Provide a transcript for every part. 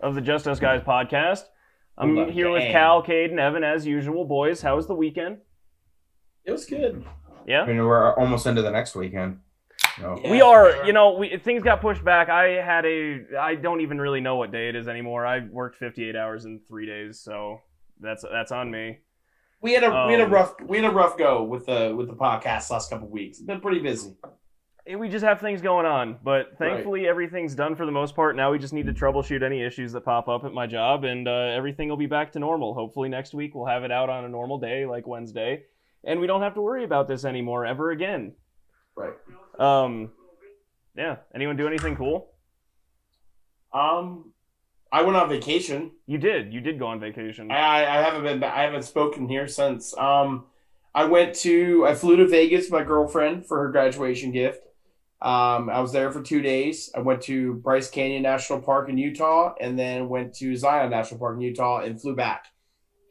of the Just Us Guys podcast. I'm here with Cal, Kade, and Evan as usual. Boys, how was the weekend? It was good. Yeah? I mean, we're almost into the next weekend. So. Yeah, we are. Things got pushed back. I don't even really know what day it is anymore. I worked 58 hours in 3 days, so that's on me. We had a rough go with the podcast last couple of weeks. It's been pretty busy. We just have things going on, but thankfully everything's done for the most part. Now we just need to troubleshoot any issues that pop up at my job, and everything will be back to normal. Hopefully next week we'll have it out on a normal day like Wednesday, and we don't have to worry about this anymore ever again. Right. Yeah. Anyone do anything cool? I went on vacation. You did go on vacation. I haven't spoken here since. I flew to Vegas with my girlfriend for her graduation gift. I was there for 2 days. I went to Bryce Canyon National Park in Utah, and then went to Zion National Park in Utah and flew back.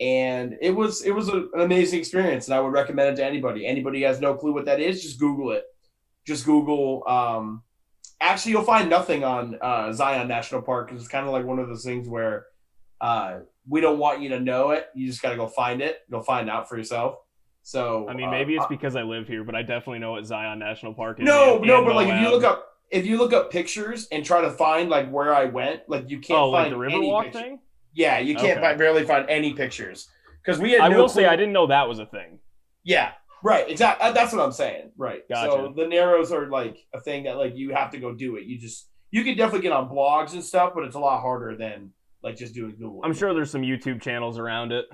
And it was an amazing experience, and I would recommend it to anybody. Anybody who has no clue what that is, just Google it. Just Google. Actually, you'll find nothing on Zion National Park because it's kind of like one of those things where we don't want you to know it. You just got to go find it. Go find out for yourself. So I mean, maybe it's because I live here, but I definitely know what Zion National Park is. No, but like if you look up pictures and try to find like where I went, like you can't find like the any Riverwalk pictures. thing. Yeah, you can't barely find any pictures because we had. I will say I didn't know that was a thing. Yeah, right. Exactly. That's what I'm saying. Right. Gotcha. So the Narrows are like a thing that like you have to go do it. You can definitely get on blogs and stuff, but it's a lot harder than like just doing Google. I'm sure there's some YouTube channels around it.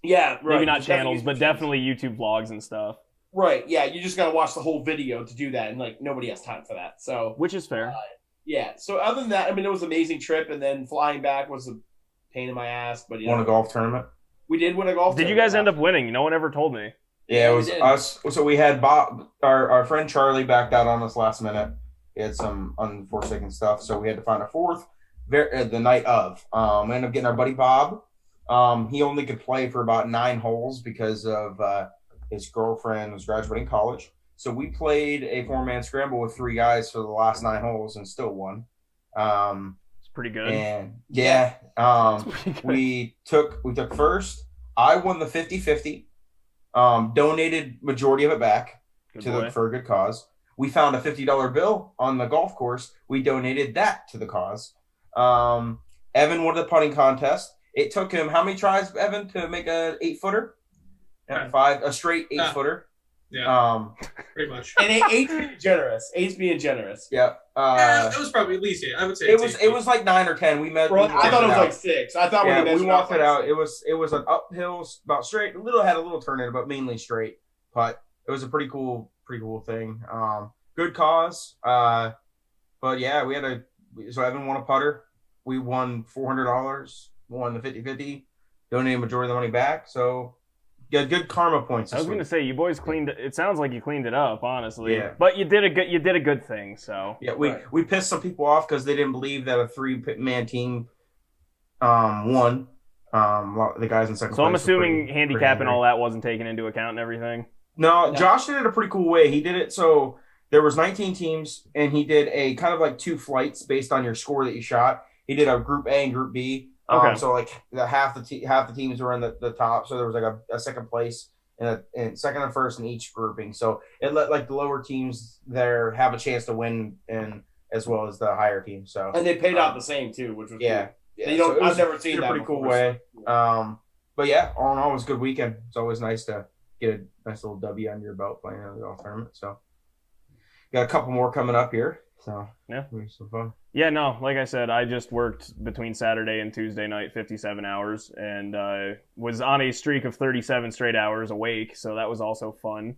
Yeah, right. Maybe not channels, but definitely YouTube vlogs and stuff. Right. Yeah, you just got to watch the whole video to do that, and like nobody has time for that. So, which is fair. Yeah. So other than that, I mean, it was an amazing trip, and then flying back was a pain in my ass. But Won a golf tournament. We did win a golf. Did you guys end up winning? No one ever told me. Yeah, it was us. So we had Bob, our friend Charlie, backed out on us last minute. He had some unforeseen stuff, so we had to find a fourth. The night of, we ended up getting our buddy Bob. He only could play for about 9 holes because of his girlfriend was graduating college. So we played a 4-man scramble with 3 guys for the last 9 holes and still won. It's pretty good. And we took first. I won the 50-50. Donated majority of it back for a good cause. We found a $50 bill on the golf course. We donated that to the cause. Evan won the putting contest. It took him how many tries, Evan, to make a 8-footer? A straight 8-footer. Yeah. Pretty much. And eight's being generous. Eight's being generous. Yeah. It was probably at least 8. I would say it was like 9 or 10. We met. I thought it was like 6. I thought we walked it out. It was an uphill, about straight. Had a little turn in it, but mainly straight. But it was a pretty cool thing. Good cause. But yeah, so Evan won a putter. We won $400. Won the 50-50. Donated majority of the money back. So got good karma points. I was going to say, you boys cleaned it. It sounds like you cleaned it up, honestly. Yeah. But you did a good thing. So yeah, we pissed some people off because they didn't believe that a 3-man team won. The guys in second place. So I'm assuming handicap and all that wasn't taken into account and everything. No, Josh did it a pretty cool way. He did it so there was 19 teams, and he did a kind of like 2 flights based on your score that you shot. He did a Group A and Group B. Okay. So like half the teams were in the top, so there was like a second place and second and first in each grouping. So it let like the lower teams there have a chance to win, and as well as the higher teams. So and they paid out the same too, which was cool. Yeah. I've never seen that. Pretty before, cool way. But yeah, all in all, it was a good weekend. It's always nice to get a nice little W under your belt playing in the golf tournament. So got a couple more coming up here. So yeah, it'll be some fun. Yeah, no, like I said, I just worked between Saturday and Tuesday night 57 hours and was on a streak of 37 straight hours awake, so that was also fun.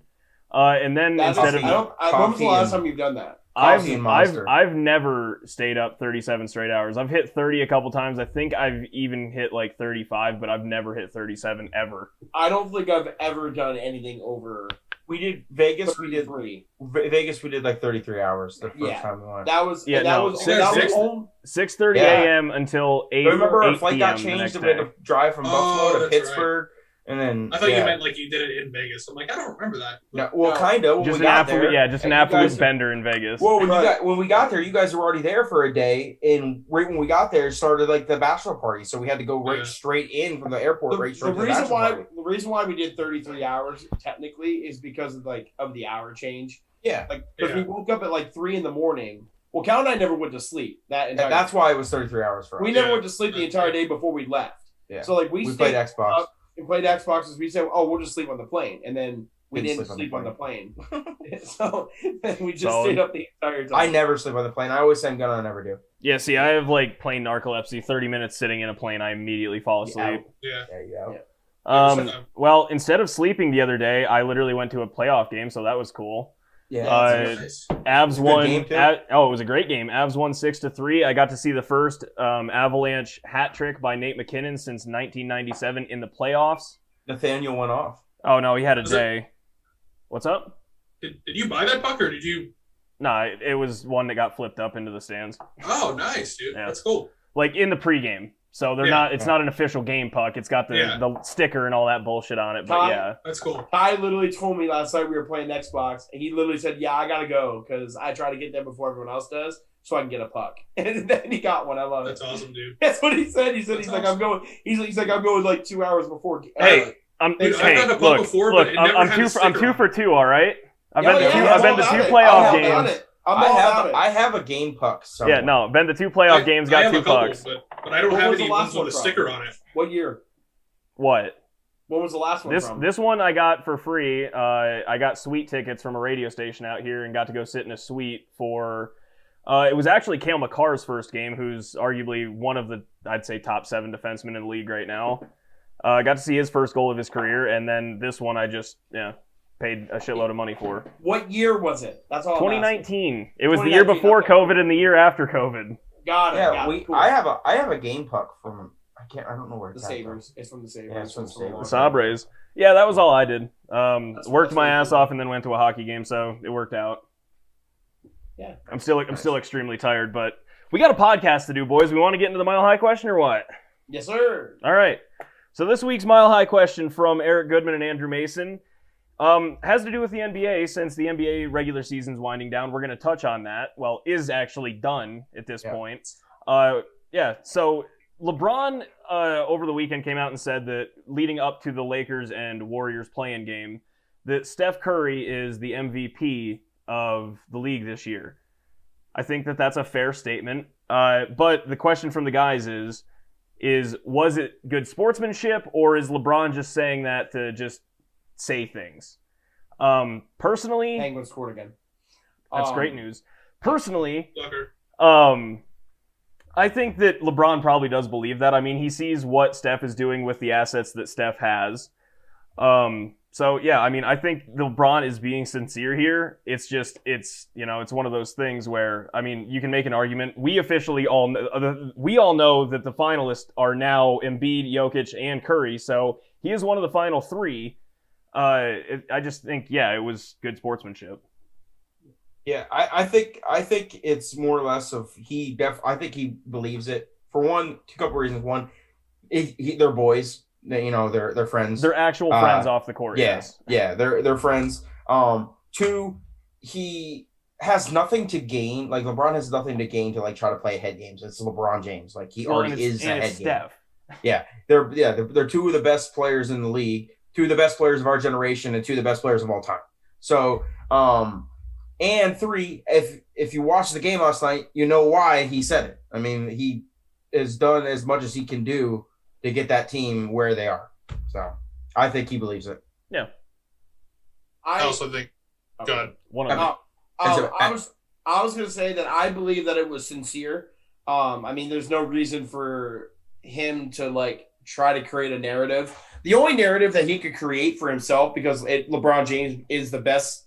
And then when was the last time you've done that? I've never stayed up 37 straight hours. I've hit 30 a couple times. I think I've even hit like 35, but I've never hit 37 ever. I don't think I've ever done anything over. We did Vegas. 33. We did like 33 hours the first time we went. That was 6:30 a.m. until 8. Remember our 8 flight got changed and we had to drive from Buffalo to Pittsburgh, And then I thought you meant like you did it in Vegas. I'm like, I don't remember that. No, well, kind of. Just an absolute bender in Vegas. Well, when we got there, you guys were already there for a day, and right when we got there, started like the bachelor party. So we had to go straight in from the airport, straight to the bachelor party. The reason why we did 33 hours technically is because of the hour change. Yeah, because we woke up at like 3 a.m. Well, Cal and I never went to sleep. That's why it was 33 hours for us. We never went to sleep the entire day before we left. Yeah. So like we played Xbox. And played Xboxes. We said, "Oh, we'll just sleep on the plane," and then we didn't sleep on the plane. So we just stayed up the entire time. I never sleep on the plane. I always say I'm gonna, I never do. Yeah, see, I have like plane narcolepsy. 30 minutes sitting in a plane, I immediately fall asleep. Yeah. Well, instead of sleeping the other day, I literally went to a playoff game, so that was cool. Yeah, nice. Avs won. It was a great game. Avs won 6-3. I got to see the first Avalanche hat trick by Nate McKinnon since 1997 in the playoffs. Nathaniel went off. Oh no, he had a day. What's up? Did you buy that puck or did you? Nah, it was one that got flipped up into the stands. Oh, nice, dude. Yeah. That's cool. Like in the pregame. So they're not. It's not an official game puck. It's got the sticker and all that bullshit on it. But that's cool. Ty literally told me last night we were playing Xbox, and he literally said, "Yeah, I gotta go because I try to get there before everyone else does, so I can get a puck." And then he got one. I love it. That's awesome, dude. That's what he said. He said he's awesome. Like I'm going. He's like I'm going like 2 hours before. Hey, I'm 2 for 2. All right. I've been to 2 playoff games. I have a game puck somewhere. Yeah, no, been to 2 playoff games, got 2 pucks. But I don't have any ones with a sticker on it. What year? What? When was the last one from? This one I got for free. I got suite tickets from a radio station out here and got to go sit in a suite for... it was actually Cale Makar's first game, who's arguably one of the, I'd say, top 7 defensemen in the league right now. I got to see his first goal of his career, and then this one I just, paid a shitload of money for. What year was it? That's all. 2019. It was the year before COVID and the year after COVID. Got it. Yeah, cool. I have a game puck from I don't know where it's the Sabres. It's from the Sabres. Yeah, it's from the Sabres. The Sabres. Yeah, that was all I did. Worked my ass off and then went to a hockey game, so it worked out. Yeah. I'm still extremely tired, but we got a podcast to do, boys. We want to get into the Mile High question or what? Yes, sir. All right. So this week's Mile High question from Eric Goodman and Andrew Mason has to do with the NBA. Since the NBA regular season's winding down, we're going to touch on that. Well, is actually done at this point. So LeBron over the weekend came out and said that leading up to the Lakers and Warriors play-in game, that Steph Curry is the MVP of the league this year. I think that that's a fair statement. But the question from the guys is was it good sportsmanship, or is LeBron just saying that to just say things? Personally, Penguins scored again. That's great news. Personally, I think that LeBron probably does believe that. I mean, he sees what Steph is doing with the assets that Steph has. So yeah, I mean, I think LeBron is being sincere here. It's just, it's one of those things where, I mean, you can make an argument. We all know that the finalists are now Embiid, Jokic, and Curry. So he is one of the final 3. I just think, it was good sportsmanship. Yeah, I think it's more or less of I think he believes it for one, a couple reasons. One, they're boys. They're friends. They're actual friends off the court. Yes. Yeah, they're friends. 2, he has nothing to gain. Like LeBron has nothing to gain to like try to play head games. It's LeBron James. Like he already is a head game. Yeah, they're 2 of the best players in the league, 2 of the best players of our generation, and 2 of the best players of all time. So, and 3, if you watched the game last night, you know why he said it. I mean, he has done as much as he can do to get that team where they are. So I think he believes it. Yeah. I also think. Go ahead. I was going to say that I believe that it was sincere. I mean, there's no reason for him to like try to create a narrative. The only narrative that he could create for himself, because LeBron James is the best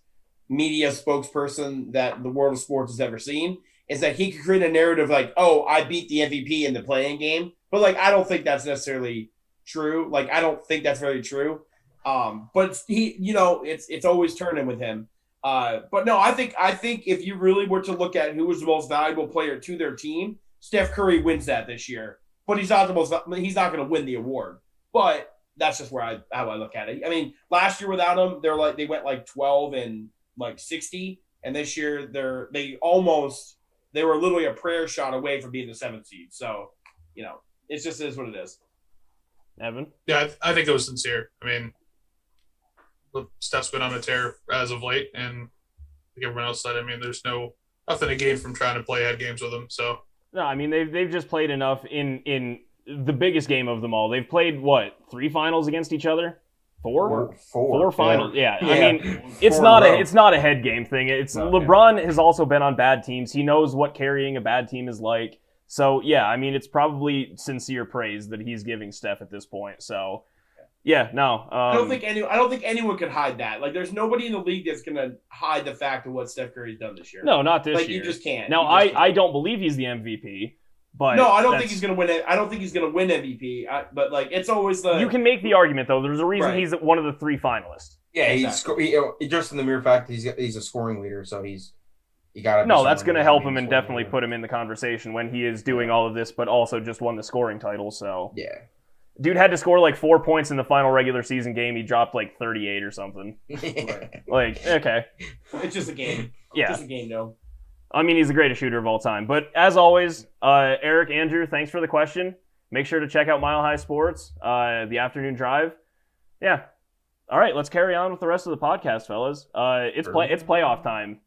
media spokesperson that the world of sports has ever seen, is that he could create a narrative like, oh, I beat the MVP in the play-in game. But like, I don't think that's necessarily true. Like, I don't think that's very true. But he, it's always turning with him. But no, I think if you really were to look at who was the most valuable player to their team, Steph Curry wins that this year. But he's not going to win the award. But that's just how I look at it. I mean, last year without him, they went like 12 and like 60, and this year they were literally a prayer shot away from being the 7th seed. So, it just is what it is. Evan? Yeah, I think it was sincere. I mean, Steph's been on a tear as of late, and like everyone else said, I mean, there's nothing to gain from trying to play head games with him. So no, I mean they've just played enough in the biggest game of them all. They've played 3 finals against each other? 4 finals. Yeah. I mean, it's not a head game thing. LeBron has also been on bad teams. He knows what carrying a bad team is like. So yeah, I mean, it's probably sincere praise that he's giving Steph at this point. So yeah, no. I don't think anyone could hide that. Like, there's nobody in the league that's gonna hide the fact of what Steph Curry's done this year. No, not this year. You just can't. Now, I don't believe he's the MVP. But no, I don't think he's gonna win it. I don't think he's gonna win MVP. But it's always you can make the argument though. There's a reason he's one of the 3 finalists. Yeah, exactly. He's just in the mere fact that he's a scoring leader, so you got to. No, that's going to help him and definitely put him in the conversation when he is doing all of this, but also just won the scoring title. So yeah, dude had to score 4 points in the final regular season game. He dropped 38 or something. Okay, it's just a game. Yeah, just a game, though. I mean, he's the greatest shooter of all time. But as always, Eric, Andrew, thanks for the question. Make sure to check out Mile High Sports, the afternoon drive. Yeah. All right, let's carry on with the rest of the podcast, fellas. It's playoff time.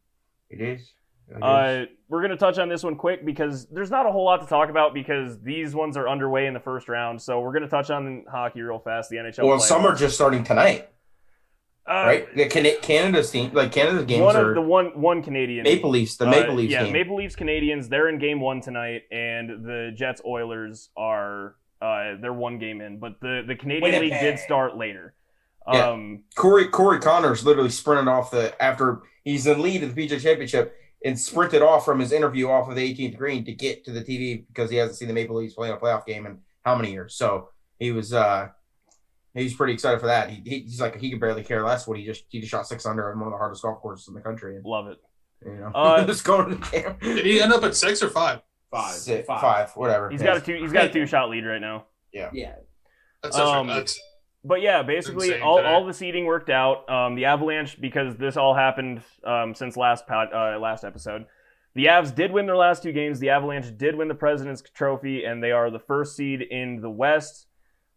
It is. We're going to touch on this one quick because there's not a whole lot to talk about because these ones are underway in the first round. So we're going to touch on hockey real fast, the NHL. Well, some are just starting tonight. Right, Canada's team, Canada's games are one Canadian Maple Leafs, Maple Leafs game. game. Maple Leafs Canadians, they're in game 1 tonight, and the Jets Oilers are they're 1 game in, but the Canadian League did start later. Yeah. Corey Connors literally sprinted off after he's in lead of the PGA Championship and sprinted off from his interview off of the 18th green to get to the TV because he hasn't seen the Maple Leafs play in a playoff game in how many years. So he was. He's pretty excited for that. He's like he could barely care less. He just shot 6 under on one of the hardest golf courses in the country. Love it. Just going to the camp. Did he end up at 6 or 5? 5, whatever. He's got a 2-shot lead right now. Yeah. That's but yeah, basically all the seeding worked out. The Avalanche, because this all happened since last episode. The Avs did win their last 2 games. The Avalanche did win the President's Trophy, and they are the 1st seed in the West.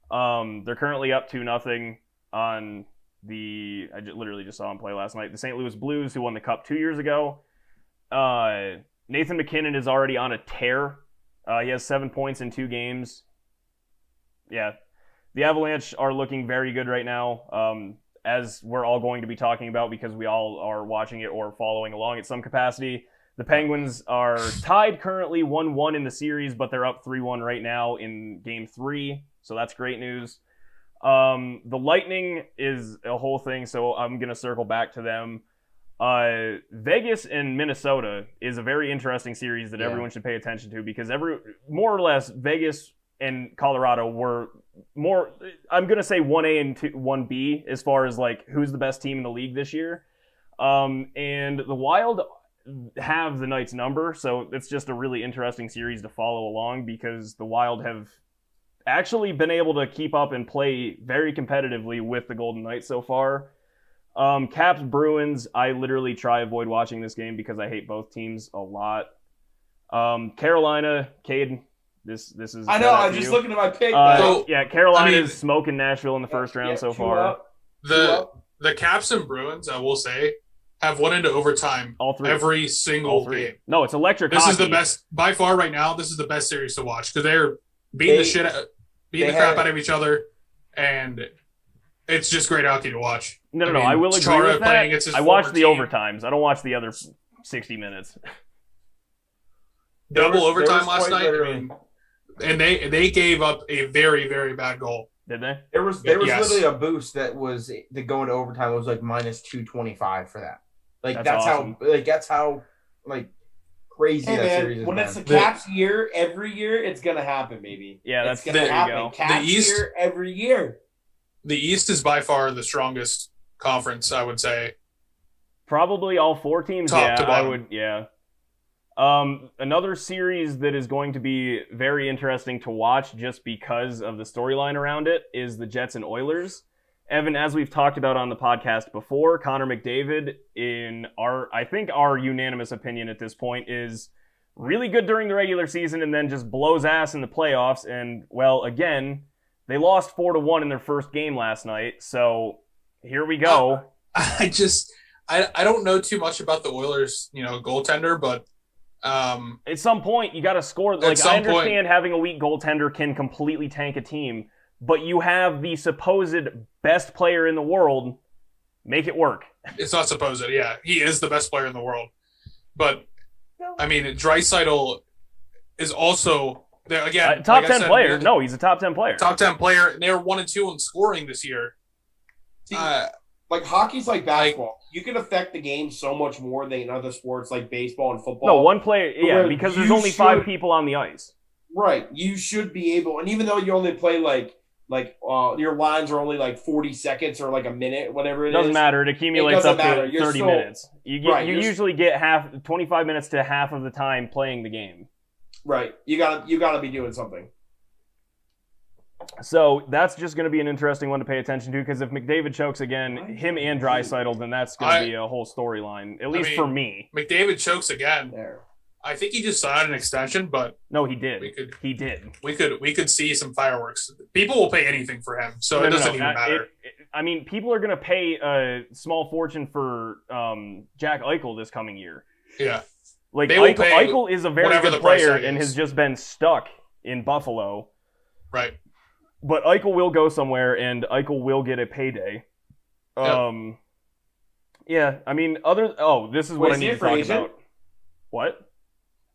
They're currently up 2-0 on I literally just saw him play last night. The St. Louis Blues, who won the Cup 2 years ago. Nathan McKinnon is already on a tear. He has 7 points in 2 games. Yeah, the Avalanche are looking very good right now, as we're all going to be talking about because we all are watching it or following along at some capacity. The Penguins are tied currently 1-1 in the series, but they're up 3-1 right now in Game 3. So that's great news. The Lightning is a whole thing, so I'm going to circle back to them. Vegas and Minnesota is a very interesting series that everyone should pay attention to because more or less Vegas and Colorado were more, I'm going to say 1A and 1B as far as who's the best team in the league this year. And the Wild have the Knights number, so it's just a really interesting series to follow along because the Wild have actually been able to keep up and play very competitively with the Golden Knights so far. Caps Bruins, I literally try avoid watching this game because I hate both teams a lot. Carolina, Kade, this is. I know. I'm just looking at my pick. Carolina's smoking Nashville in the first round so far. The Caps and Bruins, I will say, have won into overtime every single game. No, it's electric. This is the best by far right now. This is the best series to watch because they're beating the crap out of each other, and it's just great hockey to watch. No, I will agree with that. I watch the overtimes. I don't watch the other 60 minutes. Double overtime last night, and they gave up a very, very bad goal. Did they? There was literally a boost that was to go into overtime. It was minus 225 for that. That's awesome. how crazy that series is. When it's the Caps year, every year it's gonna happen, baby. Yeah, that's gonna happen. Caps year every year. The East is by far the strongest conference, I would say. Probably all 4 teams. Top to bottom. I would. Yeah. Another series that is going to be very interesting to watch just because of the storyline around it is the Jets and Oilers. Evan, as we've talked about on the podcast before, Connor McDavid, in our unanimous opinion at this point, is really good during the regular season and then just blows ass in the playoffs. And, well, again, they lost 4-1 in their first game last night. So here we go. I don't know too much about the Oilers, goaltender, but at some point you got to score. Like, I understand having a weak goaltender can completely tank a team, but you have the supposed best player in the world. Make it work. It's not supposed. Yeah, he is the best player in the world. But I mean, Draisaitl is also again top 10 player. No, he's a top 10 player. Top 10 player, and they're 1-2 in scoring this year. See, like hockey's like basketball. You can affect the game so much more than in other sports like baseball and football. No, one player, because there's only 5 people on the ice. Right. You should be able, and even though you only play like your lines are only like 40 seconds or like a minute, whatever it is. Doesn't matter. It accumulates up to 30 minutes. You usually get 25 minutes to half of the time playing the game. Right. You gotta be doing something. So that's just going to be an interesting one to pay attention to, because if McDavid chokes again, him and Draisaitl, then that's going to be a whole storyline, at least for me. McDavid chokes again. There. I think he just signed an extension, but no, he did. He did. We could see some fireworks. People will pay anything for him, so it doesn't even matter. People are going to pay a small fortune for Jack Eichel this coming year. Yeah, like Eichel is a very good player and has just been stuck in Buffalo. Right. But Eichel will go somewhere, and Eichel will get a payday. Yep. Yeah, I mean, this is what I need to talk about. What?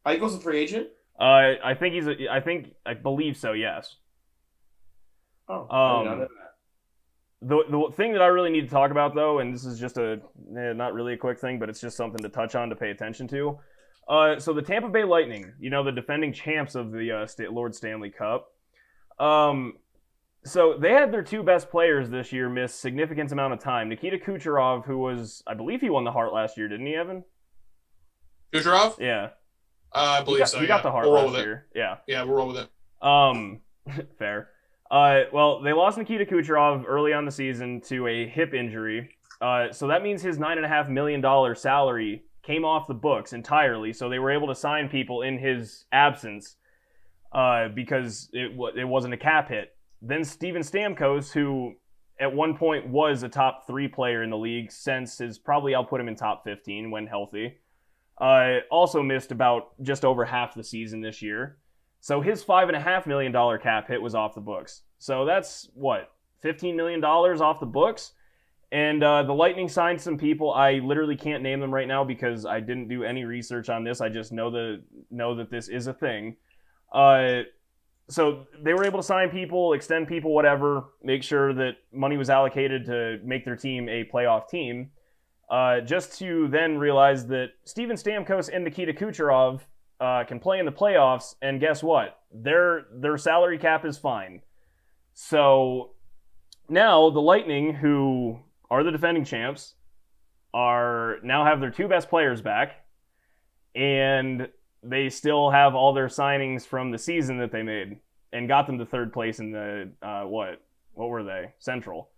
Eichel's a free agent? I believe so, yes. Oh, the thing that I really need to talk about, though, and this is just not really a quick thing, but it's just something to touch on to pay attention to. So the Tampa Bay Lightning, the defending champs of the Lord Stanley Cup, so they had their 2 best players this year miss significant amount of time. Nikita Kucherov, who I believe he won the Hart last year, didn't he, Evan? Kucherov? Yeah. I believe so. He got the Hart last year. Yeah. Yeah, we'll roll with it. Fair. Well, they lost Nikita Kucherov early on the season to a hip injury. So that means his $9.5 million salary came off the books entirely. So they were able to sign people in his absence because it wasn't a cap hit. Then Steven Stamkos, who at one point was a top 3 player in the league, I'll put him in top 15 when healthy. Also missed about just over half the season this year. So his $5.5 million cap hit was off the books. So that's, $15 million off the books? And the Lightning signed some people. I literally can't name them right now because I didn't do any research on this. I just know that this is a thing. So they were able to sign people, extend people, whatever, make sure that money was allocated to make their team a playoff team. Just to then realize that Steven Stamkos and Nikita Kucherov can play in the playoffs, and guess what? Their salary cap is fine. So now the Lightning, who are the defending champs, now have their 2 best players back, and they still have all their signings from the season that they made and got them to 3rd place in the what were they? Central.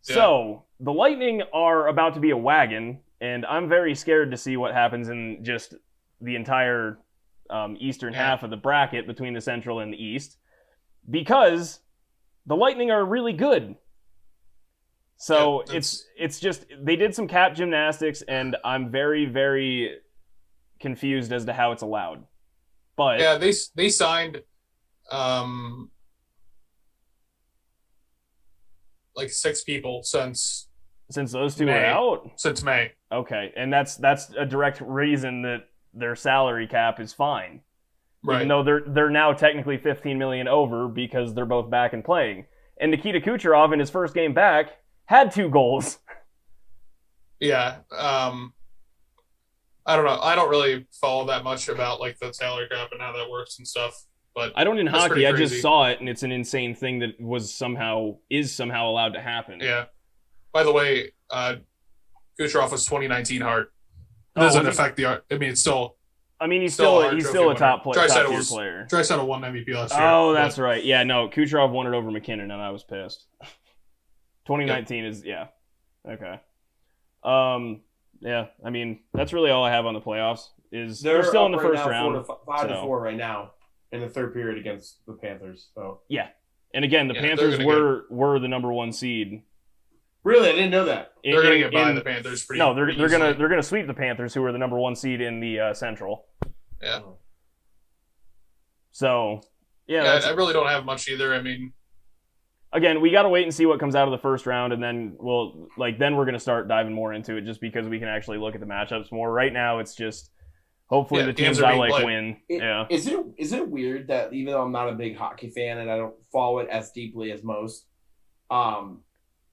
Yeah. So the Lightning are about to be a wagon, and I'm very scared to see what happens in just the entire eastern half of the bracket between the Central and the East, because the Lightning are really good. So it's just they did some cap gymnastics, and I'm very, very confused as to how it's allowed. But yeah, they signed like 6 people since those 2 are out? Since May. Okay, and that's a direct reason that their salary cap is fine. Right. Even though they're now technically $15 million over because they're both back and playing. And Nikita Kucherov in his first game back had 2 goals. Yeah. I don't know. I don't really follow that much about like the salary cap and how that works and stuff. But I don't in hockey. I just saw it, and it's an insane thing that is somehow allowed to happen. Yeah. By the way, Kucherov was 2019 Hart. It doesn't affect the art. I mean, it's still I mean, he's Still a still Hart a Trophy top winner. tier Draisaitl player. Draisaitl won MVP last year. Oh, that's right. Yeah, no, Kucherov won it over McKinnon, and I was pissed. 2019 is okay. Yeah, I mean that's really all I have on the playoffs. They're still in the first round, 5-4 right now in the third period against the Panthers. So yeah, and again, the Panthers were the number 1 seed. Really, I didn't know that. They're going to get by the Panthers. They're going to sweep the Panthers, who were the number 1 seed in the Central. Yeah. So, I really don't have much either. I mean, again, we got to wait and see what comes out of the first round, and then we're going to start diving more into it, just because we can actually look at the matchups more. Right now, it's just hopefully the teams I like win. Is it weird that even though I'm not a big hockey fan and I don't follow it as deeply as most,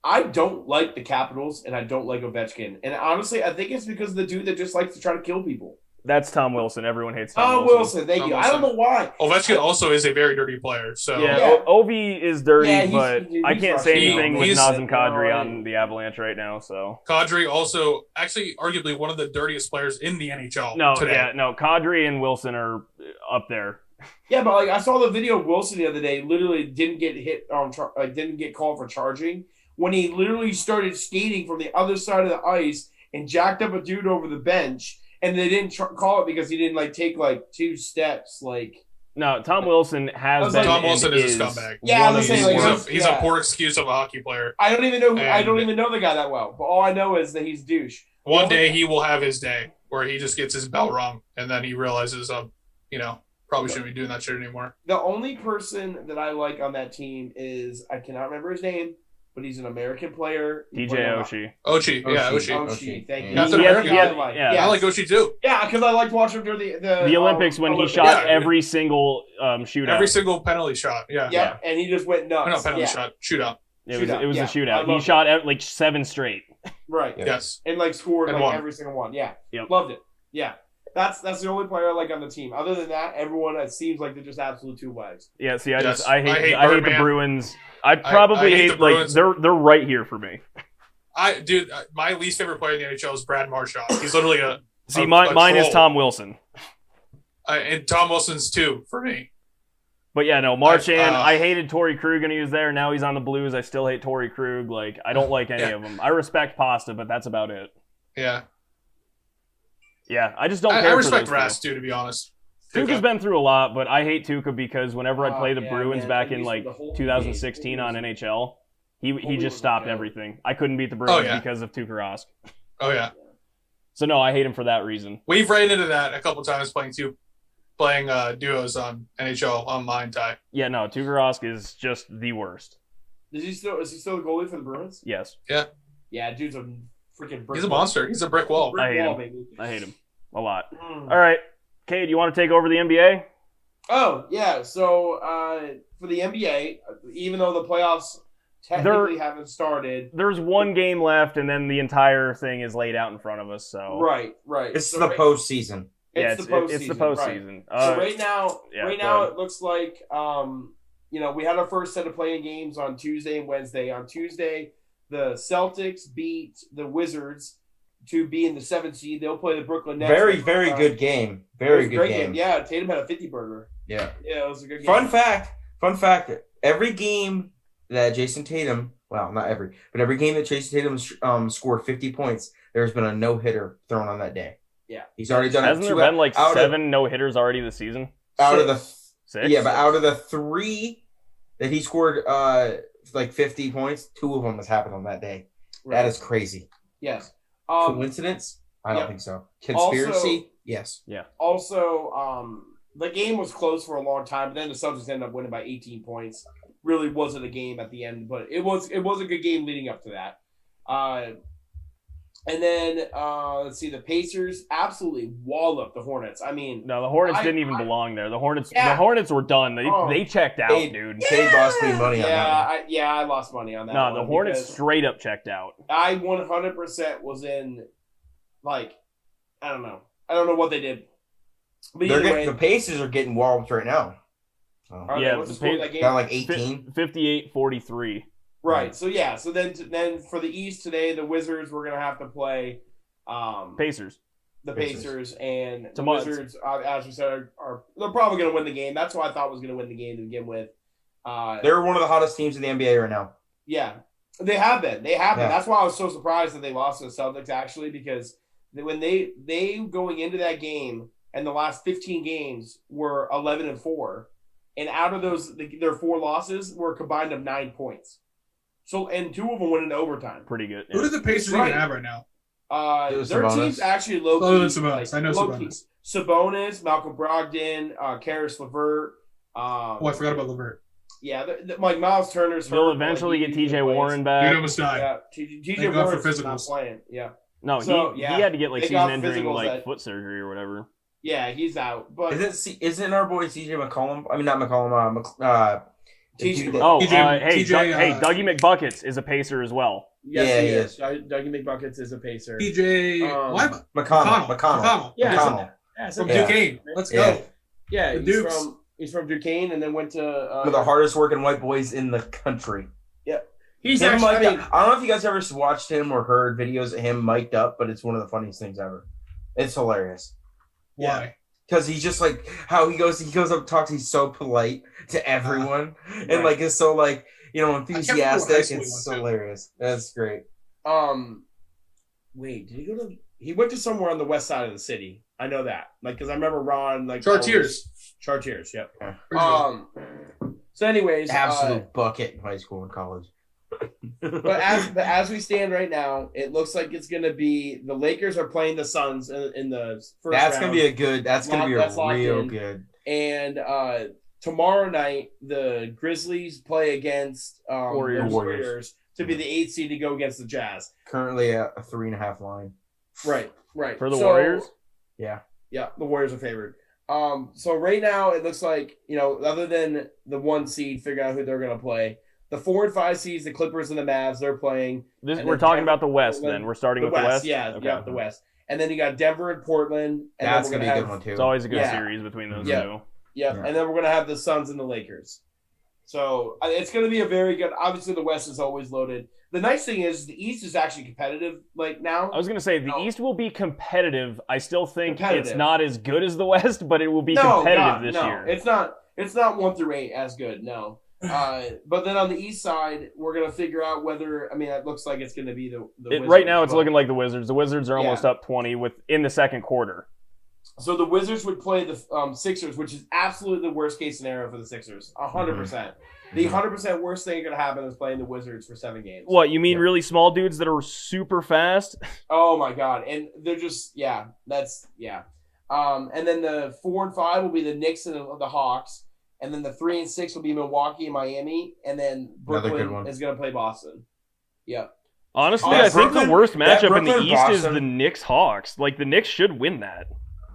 I don't like the Capitals and I don't like Ovechkin. And honestly, I think it's because of the dude that just likes to try to kill people. That's Tom Wilson. Everyone hates Tom Wilson. Thank you. I don't know why. Ovechkin also is a very dirty player. So Ovi is dirty, but I can't say anything with Nazem Kadri Kadri on the Avalanche right now. So Kadri also actually arguably one of the dirtiest players in the NHL today. Kadri and Wilson are up there. Yeah, but I saw the video of Wilson the other day. Literally didn't get hit on, didn't get called for charging when he literally started skating from the other side of the ice and jacked up a dude over the bench. And they didn't call it because he didn't take 2 steps. No, Tom Wilson has been. Tom Wilson is a scumbag. Yeah, he's a poor excuse of a hockey player. I don't even know. I don't even know the guy that well. But all I know is that he's douche. One day he will have his day where he just gets his bell rung, and then he realizes, probably shouldn't be doing that shit anymore. The only person that I like on that team is I cannot remember his name. But he's an American player. DJ Oshie. Oshie. Thank you. That's an American guy. Yeah, I like Oshie too. Yeah, because I liked watching him during the Olympics when he shot every single shootout. Every single penalty shot. Yeah. And he just went nuts. No, penalty shot. Shootout. It was a shootout. He shot 7 straight. Right. Yes. And scored and every single one. Yeah. Yep. Loved it. Yeah. That's the only player I like on the team. Other than that, everyone, it seems like they're just absolute 2 wags. Yeah, see, I hate the Bruins. I hate the Bruins. They're right here for me. My least favorite player in the NHL is Brad Marchand. He's literally mine is Tom Wilson. And Tom Wilson's too for me. But Marchand. I hated Torrey Krug when he was there. Now he's on the Blues. I still hate Torrey Krug. I don't like any of them. I respect Pasta, but that's about it. Yeah. Yeah, I just don't care. I respect Rask too, to be honest. Tuukka's been through a lot, but I hate Tuukka because whenever I'd play the Bruins back in 2016 on NHL, he just stopped everything. I couldn't beat the Bruins because of Tuukka Rask. Oh yeah. So no, I hate him for that reason. We've ran into that a couple times playing duos on NHL online, Ty. Yeah, no, Tuukka Rask is just the worst. Is he still the goalie for the Bruins? Yes. Yeah. Yeah, dude's a freaking brick. He's a monster. He's a brick wall. I hate him a lot. All right, Kade, you want to take over the NBA? Oh yeah. So for the NBA, even though the playoffs technically haven't started, there's one game left, and then the entire thing is laid out in front of us. So right. It's the postseason. It's the postseason. Right. So right now, it looks like we had our first set of playing games on Tuesday and Wednesday. On Tuesday, the Celtics beat the Wizards to be in the 7th seed. They'll play the Brooklyn Nets. Very good game. Very good game. Yeah, Tatum had a 50-burger. Yeah. Yeah, it was a good game. Fun fact. Every game that Jason Tatum, well, not every, but every game that Jason Tatum scored 50 points, there's been a no-hitter thrown on that day. Yeah. He's already done Hasn't it. Hasn't there been 7 no-hitters already this season? Out of the 6? Yeah, but out of the 3 that he scored 50 points, 2 of them has happened on that day. Right. That is crazy. Yes. Coincidence? I don't think so. Conspiracy? Also, yes. Yeah. Also, the game was close for a long time, but then the Celtics ended up winning by 18 points. Really wasn't a game at the end, but it was a good game leading up to that. And then let's see, the Pacers absolutely walloped the Hornets. I mean, no, the Hornets didn't even belong there. The Hornets were done. They checked out, dude. Kade lost me money on that. I lost money on that. No, the Hornets straight up checked out. I 100% was in, I don't know. I don't know what they did. But the Pacers are getting walloped right now. What's the score of that game? Down 18? 58-43. Right. So yeah. So then for the East today, the Wizards were gonna have to play Pacers. the Pacers and the Tomas. Wizards, as we said, are they're probably going to win the game. That's why I thought was going to win the game to begin with. They're one of the hottest teams in the NBA right now. Yeah, they have been. Yeah. That's why I was so surprised that they lost to the Celtics, actually, because when they going into that game and the last 15 games were 11-4, and out of those, their 4 losses were combined of 9 points. So, and 2 of them went into overtime. Pretty good. Who do the Pacers even have right now? Their Sabonis. team's actually low-key. Other than Sabonis. I know low-key. Sabonis. Sabonis, Malcolm Brogdon, Karis LeVert. Oh, I forgot about LeVert. Yeah, like Miles Turner's. They'll hurt, eventually like, get he TJ plays. Warren back. Dude almost died. Yeah, TJ Thank God for Warren's not physicals. playing. Yeah. No, So, he yeah, had to get like they got season-ending physicals like that- foot surgery or whatever. Yeah, he's out. But Isn't our boy CJ McCollum? I mean, not McCollum. TJ dude that- Oh, TJ hey, TJ, Dougie McBuckets is a Pacer as well. yes, Yeah, he he is. Dougie McBuckets is a Pacer. PJ. Why? McConnell. Yeah, McConnell. Yeah, From Yeah. Duquesne. Let's Yeah. go. Yeah, The he's Dukes. from Duquesne and then went to One of the hardest working white boys in the country. He's Him actually. mic'd up. I don't know if you guys ever watched him or heard videos of him mic'd up, but it's one of the funniest things ever. It's hilarious. Why? Because he's just like how he goes up and talks. He's so polite to everyone, and Right. like is so like remember what high enthusiastic. school he It's went to. hilarious. That's great. Wait, did he go to? He went to somewhere on the west side of the city. I know that, like, because I remember Ron like Chartiers. Chartiers, yep. Yeah. So, anyways, Absolute bucket in high school and college. but as we stand right now, it looks like it's going to be the Lakers are playing the Suns in the first That's round. gonna be a good. That's gonna be a That's locked real in. good. And tomorrow night, the Grizzlies play against the Warriors. Warriors to be the 8th seed to go against the Jazz. Currently at a 3.5 line. Right. For the So- Warriors? Yeah. Yeah, the Warriors are favored. So right now it looks like, other than the 1 seed, figure out who they're going to play. The 4 and 5 seeds, the Clippers and the Mavs, they're playing. We're then talking Denver- about the West then. We're starting The with the West, West? yeah, Okay. yeah, the West. And then you got Denver and Portland. And That's then gonna we're be a gonna good one too. It's always a good Yeah. series between those Yeah. two. Yep, Yeah. and then we're going to have the Suns and the Lakers. So it's going to be a very good. Obviously, the West is always loaded. The nice thing is the East is actually competitive. Like now, I was going to say, the No. East will be competitive. I still think Competitive. it's not as good as the West, but it will be no, competitive God, this no. year. It's not. It's not 1 through 8 as good. No. But then on the East side, we're gonna figure out whether. I mean, it looks like it's gonna be the Wizards, Right now, it's but- looking like the Wizards. The Wizards are Yeah. almost up 20 in the second quarter. So the Wizards would play the Sixers, which is absolutely the worst case scenario for the Sixers. 100%. The 100% worst thing that could happen is playing the Wizards for 7 games. What, you mean Yeah. really small dudes that are super fast? Oh my God! And they're just that's. And then the 4 and 5 will be the Knicks and the Hawks, and then the 3 and 6 will be Milwaukee and Miami, and then Another good Brooklyn one. is going to play Boston. Yep. Honestly, Yeah, I think the Brooklyn- worst that matchup in the Brooklyn East is Boston- the Knicks-Hawks. Like, the Knicks should win that.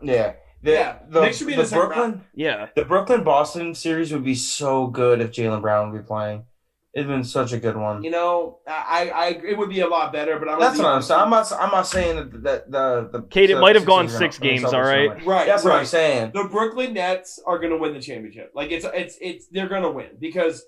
Yeah. Knicks should be in the second Brooklyn. Yeah. The Brooklyn Boston series would be so good if Jaylen Brown would be playing. It'd been such a good one. I it would be a lot better, but That's what I'm saying. I'm not saying that the Kate, it might have gone Sixers are 6 gonna games, suffer all so right? much. Right. That's what right. I'm saying. The Brooklyn Nets are going to win the championship. Like it's they're going to win because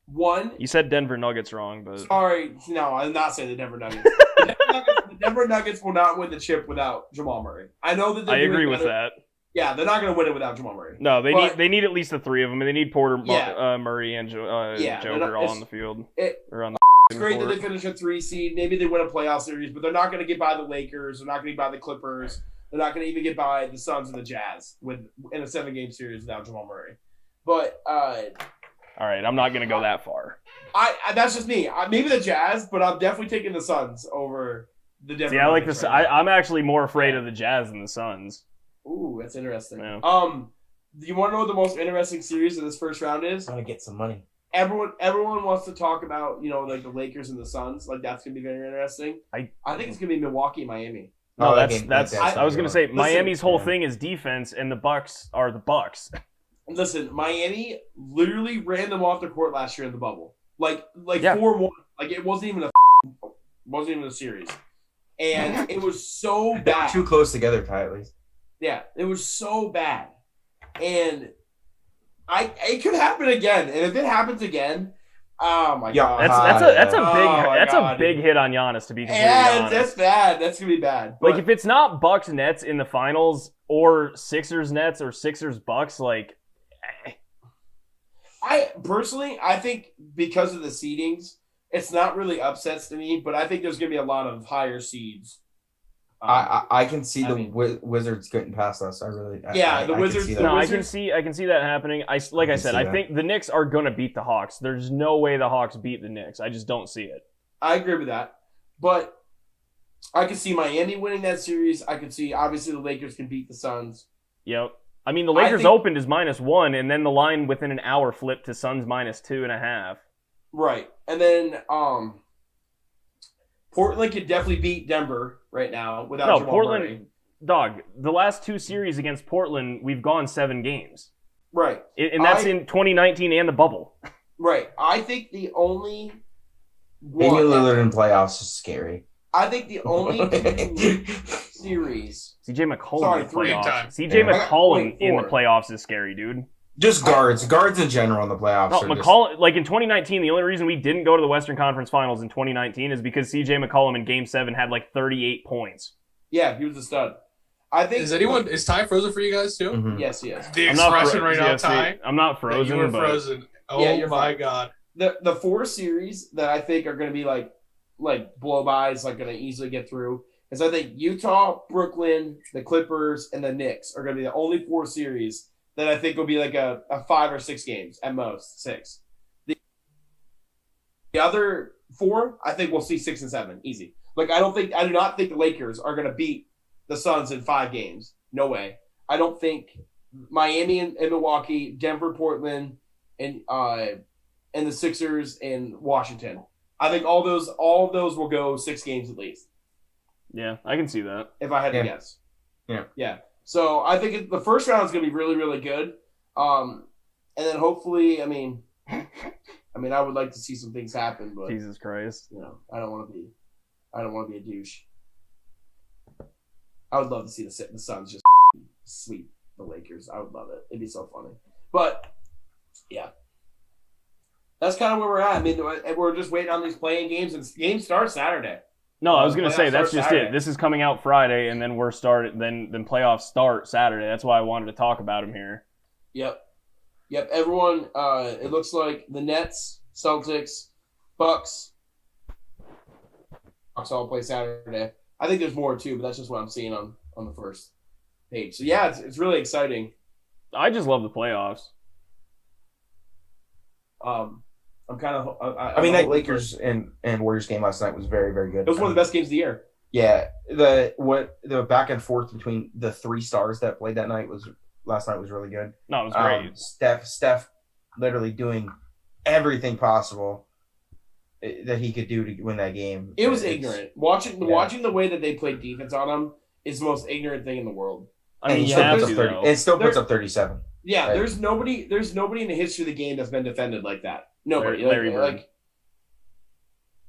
one. You said Denver Nuggets wrong, but Sorry, no, I'm not saying the Denver Nuggets. The Denver Nuggets will not win the chip without Jamal Murray. I know that I they're agree doing with better. that. Yeah, they're not going to win it without Jamal Murray. No, But- they need at least the 3 of them. They need Porter, Yeah. Murray, and Yeah, they're Joker not- all it's- on the field. It, Or on the it's great that court. they finish a 3 seed. Maybe they win a playoff series, but they're not going to get by the Lakers. They're not going to get by the Clippers. They're not going to even get by the Suns and the Jazz in a 7-game series without Jamal Murray. But All right, I'm not going to go that far. I that's just me. Maybe the Jazz, but I'm definitely taking the Suns over the Denver. See, I like Nuggets this. right now. I'm actually more afraid of the Jazz than the Suns. Ooh, that's interesting. Yeah. Do you want to know what the most interesting series of this first round is? I'm gonna get some money. Everyone wants to talk about, like the Lakers and the Suns. Like that's gonna be very interesting. I think it's gonna be Milwaukee, Miami. No, Oh, that that's. game- I was going to say Listen, Miami's whole yeah. thing is defense, and the Bucks are the Bucks. Listen, Miami literally ran them off the court last year in the bubble. Like Yeah. 4-1. Like it wasn't even a series, and it was so They're bad. too close together, Ty, at least. Yeah, it was so bad, and it could happen again. And if it happens again, Oh my Yeah, god. That's Oh my a big hit on Giannis, to be completely Yeah, honest. that's bad. That's gonna be bad. Like But if it's not Bucks Nets in the finals or Sixers Nets or Sixers Bucks, like I personally, I think because of the seedings, it's not really upsets to me. But I think there's gonna be a lot of higher seeds. I can see I the mean- Wizards getting past us. I really. Yeah, the I can Wizards- see the that. no, Wizards- I can see that happening. I can see said, I that. think the Knicks are gonna beat the Hawks. There's no way the Hawks beat the Knicks. I just don't see it. I agree with that. But I could see Miami winning that series. I could see obviously the Lakers can beat the Suns. Yep. I mean, the Lakers think- opened as -1, and then the line within an hour flipped to Suns -2.5. Right. And then Portland could definitely beat Denver right now without No, Jamal Portland- Murray. Dog, the last 2 series against Portland, we've gone 7 games. Right. And that's in 2019 and the bubble. Right. I think the only Damian one Lillard in playoffs is scary. I think the only two series. CJ McCollum Sorry, in the 3 playoffs. time. CJ Yeah. McCollum Wait, in the 4. playoffs is scary, dude. Just guards in general in the playoffs. No, are just- McCollum, like in 2019, the only reason we didn't go to the Western Conference Finals in 2019 is because CJ McCollum in Game 7 had like 38 points. Yeah, he was a stud. I think. Is Ty frozen for you guys too? Mhm. Yes, yes. The I'm not expression right now, yes, Ty. I'm not that frozen, you were but frozen. Oh Yeah, you're my fine. god. The 4 series that I think are going to be like blow bys, like going to easily get through, is I think Utah, Brooklyn, the Clippers, and the Knicks are going to be the only 4 series that I think will be like a 5 or 6 games at most, 6. The other 4, I think we'll see 6 and 7, easy. Like I do not think the Lakers are going to beat the Suns in 5 games. No way. I don't think Miami and Milwaukee, Denver, Portland, and the Sixers and Washington. I think all of those will go 6 games at least, yeah, I can see that. if I had to Yeah. guess. Yeah. Yeah. So I think the first round is going to be really, really good. And then hopefully, I mean, I would like to see some things happen, but Jesus Christ. you know, I don't want to be a douche. I would love to see the Suns just sweep the Lakers. I would love it. It'd be so funny. But yeah, that's kind of where we're at. I mean, we're just waiting on these playing games, and games start Saturday. No, I was gonna Playoffs say that's start just Saturday. it. This is coming out Friday, and then then playoffs start Saturday. That's why I wanted to talk about them here. Yep. Everyone. It looks like the Nets, Celtics, Bucks all play Saturday. I think there's more too, but that's just what I'm seeing on the first page. So yeah, it's really exciting. I just love the playoffs. I'm kind of. I mean, that Lakers and Warriors game last night was very, very good. It was one of the best games of the year. Yeah, the back and forth between the 3 stars that played that night last night was really good. No, it was great. Steph, literally doing everything possible that he could do to win that game. It was It's- ignorant. Watching the way that they played defense on him is the most ignorant thing in the world. I mean, and you still have puts to up 30 though. and still puts There- up 37. Yeah, Right. there's nobody in the history of the game that's been defended like that. Nobody. Larry Bird. Like,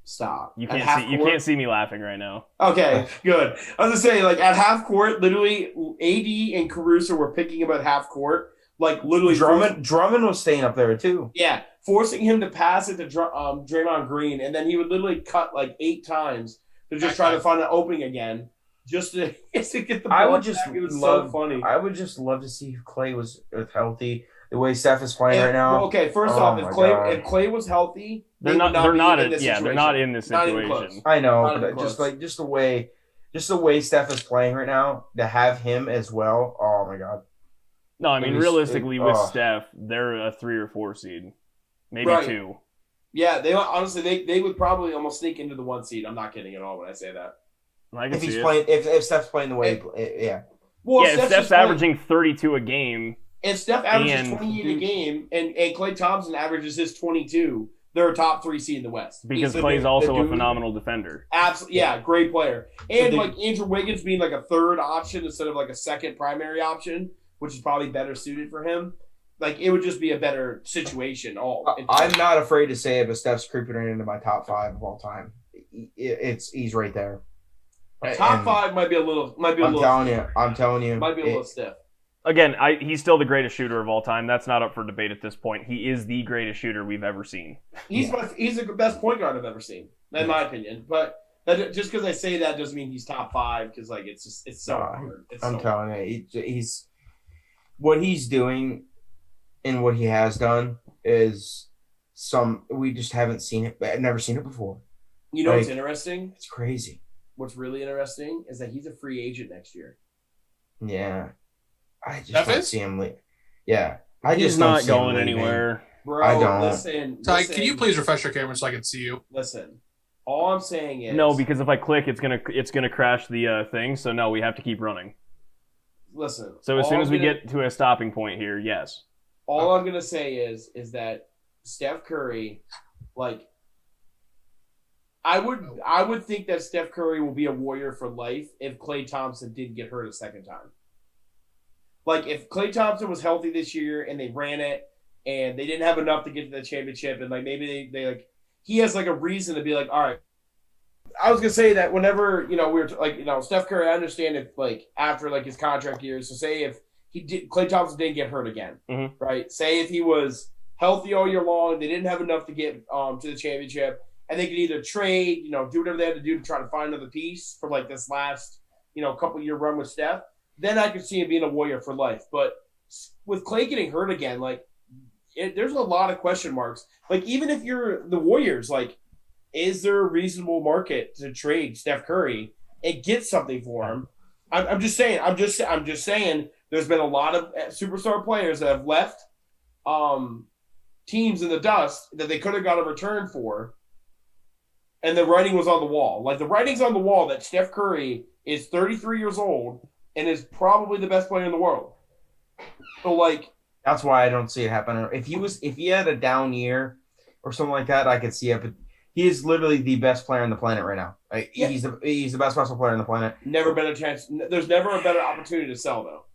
stop. You At can't half see. You court- can't see me laughing right now. Okay, good. I was gonna say, like at half court, literally, AD and Caruso were picking him at half court, like literally. Drummond was staying up there too. Yeah, forcing him to pass it to Draymond Green, and then he would literally cut like 8 times to just try to find an opening again, just to get the ball. I would just back. It was love. so funny. I would just love to see if Clay was healthy. The way Steph is playing right now. Well, okay, first Oh off, my if God. Clay was healthy, They're they not. would They're be not. in this Yeah, they're situation. not in this Not even situation. close. I know, Not even but just close. just the way Steph is playing right now, to have him as well. Oh my God. No, I mean It was- realistically, with oh. Steph, they're a 3 or 4 seed, maybe Right. 2. Yeah, they honestly they would probably almost sneak into the 1 seed. I'm not kidding at all when I say that. I can If see he's it. playing, if Steph's playing the way, yeah. Well, Yeah, if Steph's just playing- averaging 32 a game. and Steph averages and- 28 a game, and Klay Thompson averages his 22. They're a top 3 seed in the West Because The Clay's dude- also the a dude- phenomenal defender. Absolutely, yeah, great player. And the- like Andrew Wiggins being like a 3rd option instead of like a 2nd primary option, which is probably better suited for him. Like it would just be a better situation. I'm not afraid to say it, but Steph's creeping right into my top 5 of all time. He's right there. top And 5 might be a little. I'm telling you, Might be a little stiff. again, he's still the greatest shooter of all time. That's not up for debate at this point. He is the greatest shooter we've ever seen. He's the best point guard I've ever seen, in my opinion. But just because I say that doesn't mean he's top 5. Because like it's so hard. I'm telling you, he's what he's doing and what he has done is we just haven't seen it. I've never seen it before. You know what's interesting? It's crazy. What's really interesting is that he's a free agent next year. Yeah, I just don't see him. Yeah, he's not going anywhere. Bro, I don't. Listen. Ty, can you please refresh your camera so I can see you? Listen, all I'm saying is no, because if I click, it's gonna crash the thing. So no, we have to keep running. Listen. So as soon as we get to a stopping point here, yes. All I'm gonna say is that Steph Curry, like, I would think that Steph Curry will be a Warrior for life if Klay Thompson didn't get hurt a second time. Like, if Klay Thompson was healthy this year and they ran it and they didn't have enough to get to the championship and like maybe they like he has like a reason to be like, all right. I was gonna say that whenever we were like Steph Curry, I understand if like after like his contract years. So say if Klay Thompson didn't get hurt again, right? Say if he was healthy all year long, they didn't have enough to get to the championship, and they could either trade, do whatever they had to do to try to find another piece for like this last couple year run with Steph. Then I could see him being a Warrior for life. But with Klay getting hurt again, like there's a lot of question marks. Like even if you're the Warriors, like. Is there a reasonable market to trade Steph Curry and get something for him? I'm just saying. I'm just saying. There's been a lot of superstar players that have left teams in the dust that they could have got a return for, and the writing was on the wall. Like the writing's on the wall that Steph Curry is 33 years old and is probably the best player in the world. So like that's why I don't see it happening. If he had a down year or something like that, I could see it. But he is literally the best player on the planet right now. Like, yeah. He's the best basketball player on the planet. Never been a chance. There's never a better opportunity to sell, though.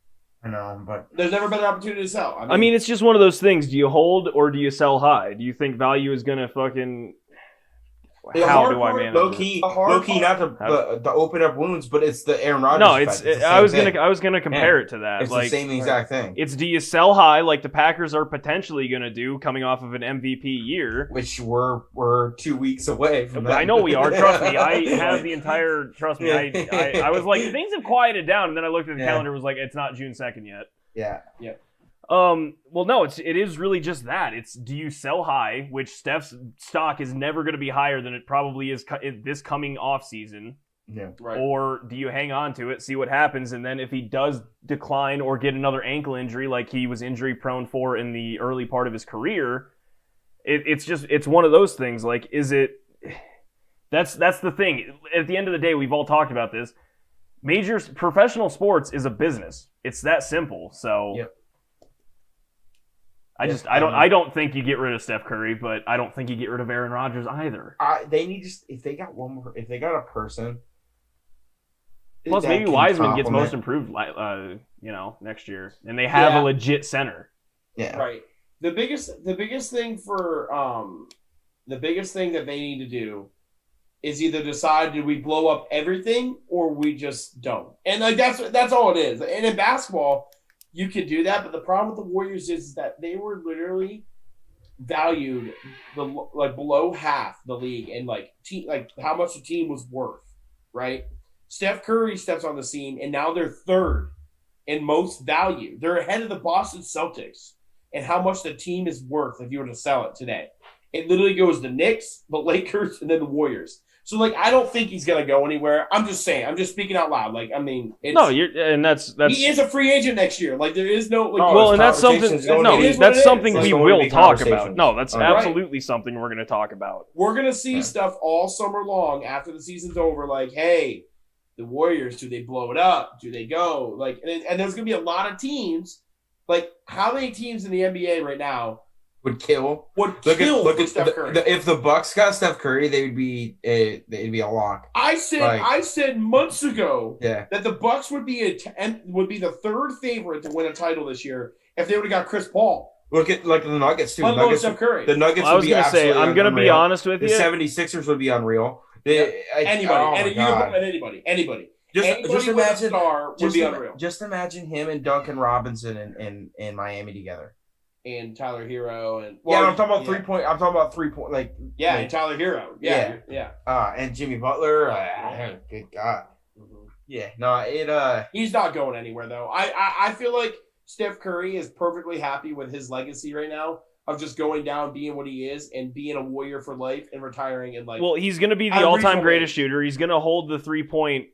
I know, but there's never been an opportunity to sell. I mean, it's just one of those things. Do you hold or do you sell high? Do you think value is gonna fucking? How do I manage low key, not to open up wounds, but it's the Aaron Rodgers. No, it's I was gonna compare it to that. It's like, the same exact thing. It's do you sell high like the Packers are potentially gonna do coming off of an MVP year, which we're 2 weeks away from that. I know we are. Trust me, I have the entire. Trust me, I was like things have quieted down, and then I looked at the calendar, was like it's not June 2nd yet. Yeah. Well, no, it is really just that. It's do you sell high, which Steph's stock is never going to be higher than it probably is this coming off season. Yeah, right. Or do you hang on to it, see what happens, and then if he does decline or get another ankle injury like he was injury prone for in the early part of his career, it's one of those things. Like, is it? That's the thing. At the end of the day, we've all talked about this. Professional sports is a business. It's that simple. So. Yep. I don't think you get rid of Steph Curry, but I don't think you get rid of Aaron Rodgers either. They need if they got a person. Plus, maybe Wiseman gets most improved, next year, and they have a legit center. Yeah, right. The biggest thing that they need to do is either decide do we blow up everything or we just don't, and like that's all it is. And in basketball. You can do that, but the problem with the Warriors is that they were literally valued below half the league and how much the team was worth, right? Steph Curry steps on the scene, and now they're third in most value. They're ahead of the Boston Celtics and how much the team is worth if you were to sell it today. It literally goes the Knicks, the Lakers, and then the Warriors. So, I don't think he's going to go anywhere. I'm just saying. I'm just speaking out loud. That's he is a free agent next year. There is no. And that's something. That's something we will talk about. No, that's absolutely something we're going to talk about. We're going to see stuff all summer long after the season's over. Hey, the Warriors, do they blow it up? Do they go? And there's going to be a lot of teams. How many teams in the NBA right now? Would kill. Look at Steph Curry. If the Bucks got Steph Curry, they'd be a lock. I said months ago that the Bucks would be the third favorite to win a title this year if they would have got Chris Paul. Look at the Nuggets too. Steph Curry. The Nuggets. I was going to say, I'm going to be honest with you. The 76ers would be unreal. Anybody. Anybody Just with a imagine, star would be unreal. just imagine him and Duncan Robinson in Miami together. And Tyler Hero and I'm talking about 3-point. I'm talking about 3-point. and Tyler Hero. Yeah. And Jimmy Butler. Good God. Mm-hmm. Yeah. No. He's not going anywhere though. I feel like Steph Curry is perfectly happy with his legacy right now of just going down, being what he is, and being a warrior for life and retiring and Well, he's going to be the all-time greatest shooter. He's going to hold the 3-point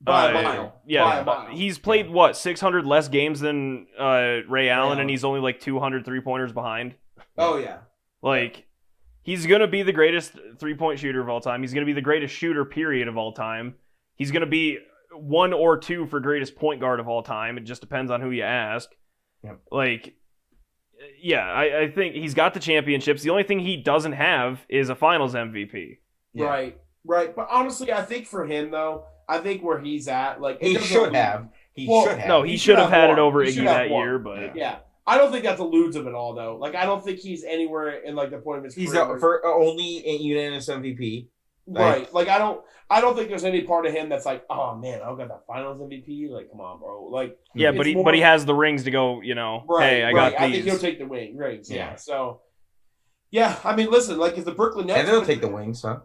by a mile. Yeah, by a mile. He's played 600 less games than Ray Allen, and he's only like 200 3-pointers behind. Oh yeah. He's going to be the greatest 3-point shooter of all time. He's going to be the greatest shooter period of all time. He's going to be 1 or 2 for greatest point guard of all time. It just depends on who you ask. Yep. I think he's got the championships. The only thing he doesn't have is a finals MVP. Yeah. Right. But honestly, I think for him though, I think where he's at, he should have. No, he should have had it over Iggy that year, but yeah. I don't think that eludes him at all though. I don't think he's anywhere in the point of his career. He's for only unanimous MVP. Right. I don't think there's any part of him that's like, oh man, I got that finals MVP. Come on, bro. But he has the rings to go, right, hey, I got these. I think he'll take the rings. Yeah. So yeah, I mean listen, if the Brooklyn Nets and they'll take the wings, huh?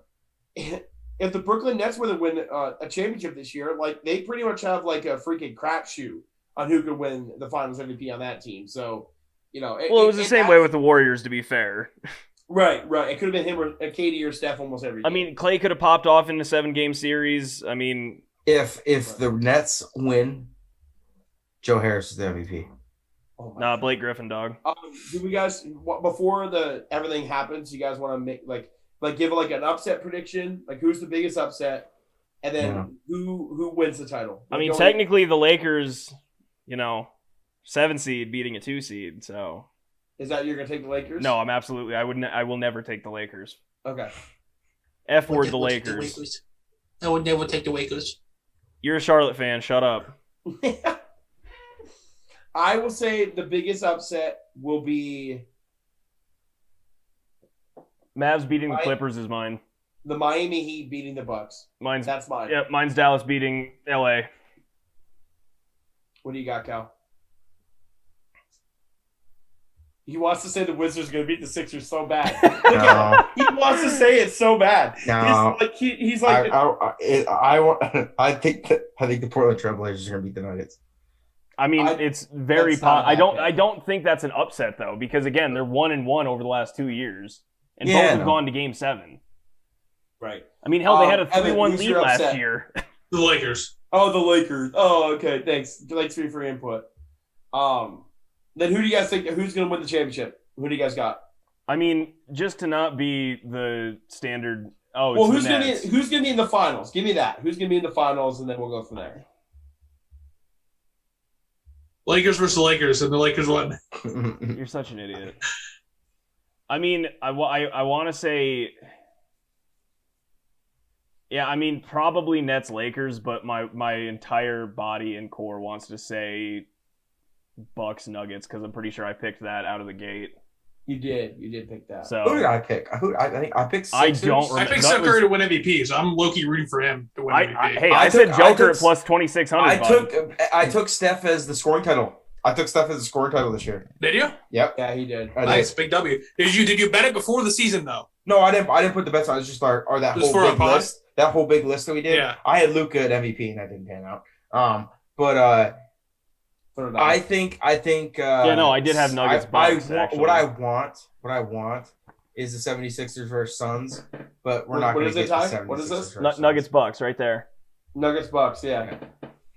If the Brooklyn Nets were to win a championship this year, they pretty much have a freaking crapshoot on who could win the finals MVP on that team. So, it was the same way with the Warriors, to be fair. Right. It could have been him or Kade or Steph almost every game. I mean, Clay could have popped off in a 7-game series. I mean, if the Nets win, Joe Harris is the MVP. Oh Blake Griffin, dog. Do we guys before everything happens? You guys want to make give an upset prediction? Who's the biggest upset, and then who wins the title? I mean, technically the Lakers, 7 seed beating a 2 seed. So is that you're gonna take the Lakers? No, I will never take the Lakers. Okay. F word the Lakers. I would never take the Lakers. You're a Charlotte fan. Shut up. I will say the biggest upset will be Mavs beating the Clippers is mine. The Miami Heat beating the Bucks. That's mine. Yep, mine's Dallas beating LA. What do you got, Cal? He wants to say the Wizards are going to beat the Sixers so bad. No. He wants to say it so bad. No. He's like I think the Portland Trailblazers are going to beat the Nuggets. I mean, it's very I don't think that's an upset though, because again, they're 1-1 over the last 2 years, and both have gone to Game 7. Right. I mean, hell, they had a 3-1 lead last year. The Lakers. Oh, the Lakers. Oh, okay. Thanks for your free input. Then who do you guys think? Who's going to win the championship? Who do you guys got? I mean, just to not be the standard. Oh, well, who's going to be in the finals? Give me that. Who's going to be in the finals, and then we'll go from there. Lakers versus the Lakers, and the Lakers won. You're such an idiot. I mean, I want to say, yeah, I mean, probably Nets Lakers, but my entire body and core wants to say Bucks Nuggets because I'm pretty sure I picked that out of the gate. You did pick that. So who did I pick? I think I picked Sixers. I don't remember. I picked Steph Curry to win MVP, so I'm low-key rooting for him to win MVP. I said Joker at plus 2,600. I took Steph as the scoring title. I took Steph as the scoring title this year. Did you? Yep. Yeah, he did. Nice, big W. Did you bet it before the season though? No, I didn't put the bets on. It's just that just whole big list. That whole big list that we did. Yeah. I had Luka at MVP and that didn't pan out. I think. Yeah, no, I did have Nuggets. What I want is the 76ers versus Suns, but we're not going to get the 76ers. What is this? Nuggets Bucks right there. Nuggets Bucks, yeah. Okay.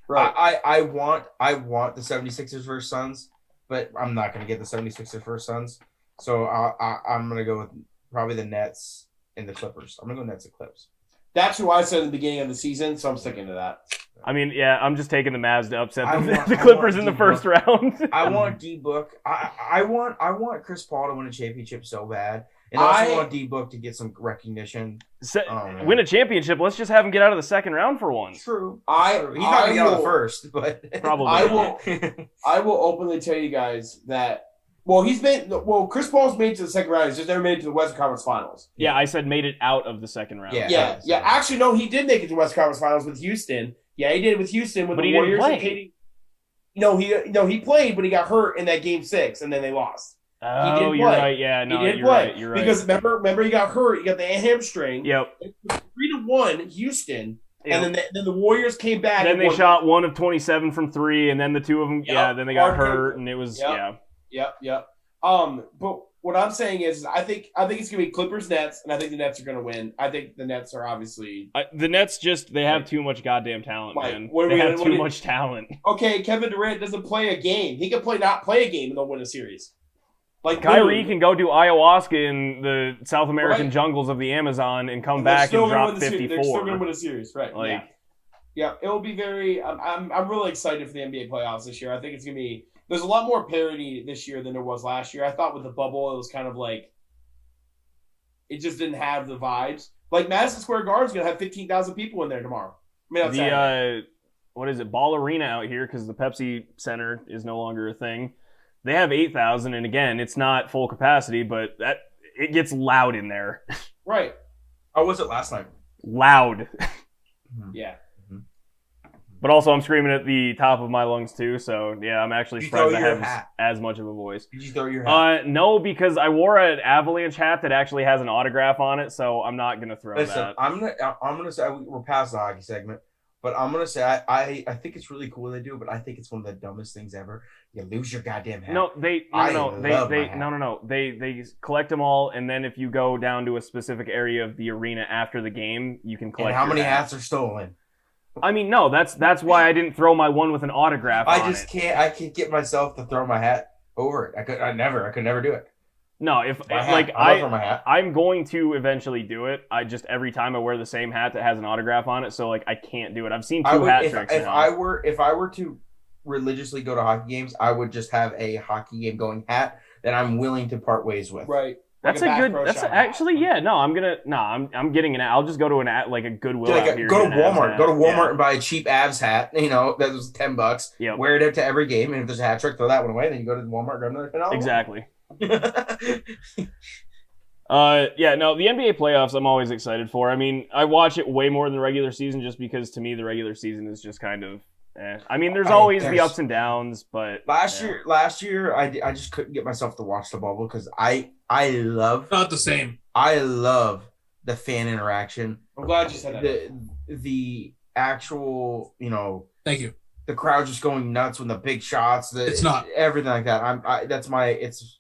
Right. I want the 76ers versus Suns, but I'm not going to get the 76ers versus Suns. So I'm going to go with probably the Nets and the Clippers. I'm going to go Nets and Clips. That's who I said at the beginning of the season, so I'm sticking to that. I mean, yeah, I'm just taking the Mavs to upset the Clippers in the first round. I want D-Book. I want Chris Paul to win a championship so bad. And I also want D-Book to get some recognition. Win a championship. Let's just have him get out of the second round for once. True. He's not going to get out of the first, but probably. I will openly tell you guys that. Chris Paul's made it to the second round. He's just never made it to the Western Conference Finals. Yeah, I said made it out of the second round. Yeah. Actually, no, he did make it to the Western Conference Finals with Houston, Yeah, he did with Houston with But the he didn't Warriors. play. And KD. He played, but he got hurt in that game 6, and then they lost. Oh, you're right. Yeah, no, he didn't you're play right. You're right. because remember he got hurt. He got the hamstring. Yep. 3-1 Houston, Yep. and then the Warriors came back. Then and they won. shot 1 of 27 from 3, and then the 2 of them. Yep. Yeah. Then they got Hard hurt, hit. and it was Yep. yeah. Yep. But what I'm saying is, I think it's gonna be Clippers Nets, and I think the Nets are gonna win. I think the Nets are obviously The Nets they have too much goddamn talent, Mike, man. what are They we have gonna- too what do- much talent. okay. Kevin Durant doesn't play a game. He can not play a game, and they'll win a series. Like Kyrie literally. can go do ayahuasca in the South American Right. jungles of the Amazon and come And they're back still and gonna drop win the series. 54. They're still going to win a series, right? Like- yeah. It will be very. I'm really excited for the NBA playoffs this year. I think it's going to be. There's a lot more parity this year than there was last year. I thought with the bubble, it was kind of like it just didn't have the vibes. Like Madison Square Garden's going to have 15,000 people in there tomorrow. I mean, that's What is it? Ball Arena out here because the Pepsi Center is no longer a thing. They have 8,000, and again, it's not full capacity, but it gets loud in there. right. How was it last night? Loud. Yeah. But also, I'm screaming at the top of my lungs too. So yeah, I'm actually Did you surprised throw I your have hat? as much of a voice. Did you throw your hat? No, because I wore an Avalanche hat that actually has an autograph on it, so I'm not gonna throw Listen, that. I'm gonna say we're past the hockey segment, but I'm gonna say I think it's really cool they do, but I think it's one of the dumbest things ever. You lose your goddamn hat. They collect them all, and then if you go down to a specific area of the arena after the game, you can collect. And how your many hat. hats are stolen? I mean, no, that's why I didn't throw my one with an autograph. I on just it. can't. I can't get myself to throw my hat over it. I could never do it. No, if My hat. like I love throw my hat. I'm going to eventually do it. I just every time I wear the same hat that has an autograph on it, so like I can't do it. I've seen two hat tricks if now. if I were to religiously go to hockey games, I would just have a hockey game going hat that I'm willing to part ways with. Right. That's Like a Bass good. Pro That's Shop actually hat. yeah. No, I'm getting an. I'll just go to like a Goodwill Like out here. go to and get an Avs Walmart. hat. Go to Walmart Yeah. and buy a cheap Avs hat. You know that was $10. Yep. Wear it out to every game, and if there's a hat trick, throw that one away. Then you go to Walmart, grab another $10. Exactly. One. Yeah, no, the NBA playoffs I'm always excited for. I mean, I watch it way more than the regular season just because to me the regular season is just kind of I mean, there's always the ups and downs, but Last year, I just couldn't get myself to watch the bubble because I love Not the same. the fan interaction. I'm glad you said that. The actual, Thank you. the crowd just going nuts when the big shots. It's not. everything like that.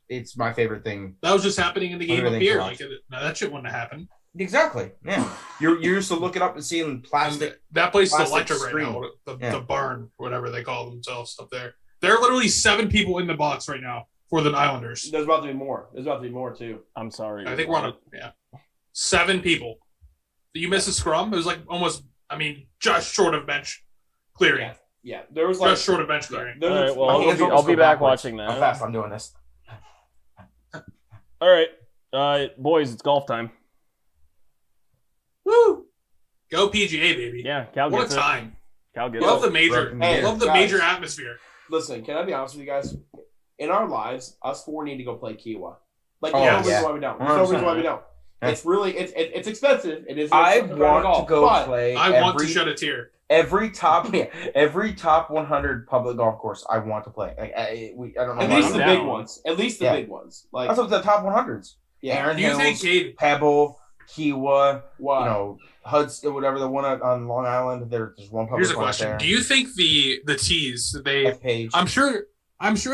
It's my favorite thing. That was just happening in the game up Everything's here. lost. Like that shit wouldn't have happened. Exactly. Yeah, you're used to looking up and seeing plastic. That place is Plastic electric screen. right now. Yeah. The barn, whatever they call themselves up there. There are literally 7 people in the box right now for the Islanders. There's about to be more. There's about to be more too. I'm sorry. I think we're on 7 people. You miss a scrum. It was like almost. I mean, just short of bench clearing. Yeah. There was like Just short of bench clearing. there's All right, well, My I'll hands be, almost I'll be go back backwards. watching that. How fast I'm doing this. All right, boys, it's golf time. Woo! Go PGA, baby. Yeah, Cal What gets a time. it. Cal gets Love it. the major. Hey, Love the guys. major atmosphere. listen, can I be honest with you guys? In our lives, us 4 need to go play Kiawah. Like, Oh, there's no yeah. reason why we don't. There's no reason 100%. why we don't. Yeah. It's really it's expensive. It is. I expensive want golf, to go but play. I want to shed a tear. every top 100 public golf course. I want to play. Like I don't know. At why least I'm the down. big ones. At least the Yeah. big ones. Like That's what the top 100s. yeah. Aaron Do you think, Hills, Kade? Pebble, Kiawah, Wow. Hudson, whatever the one on Long Island. There's one public Here's a one question: there. Do you think the tees that they? F page. I'm sure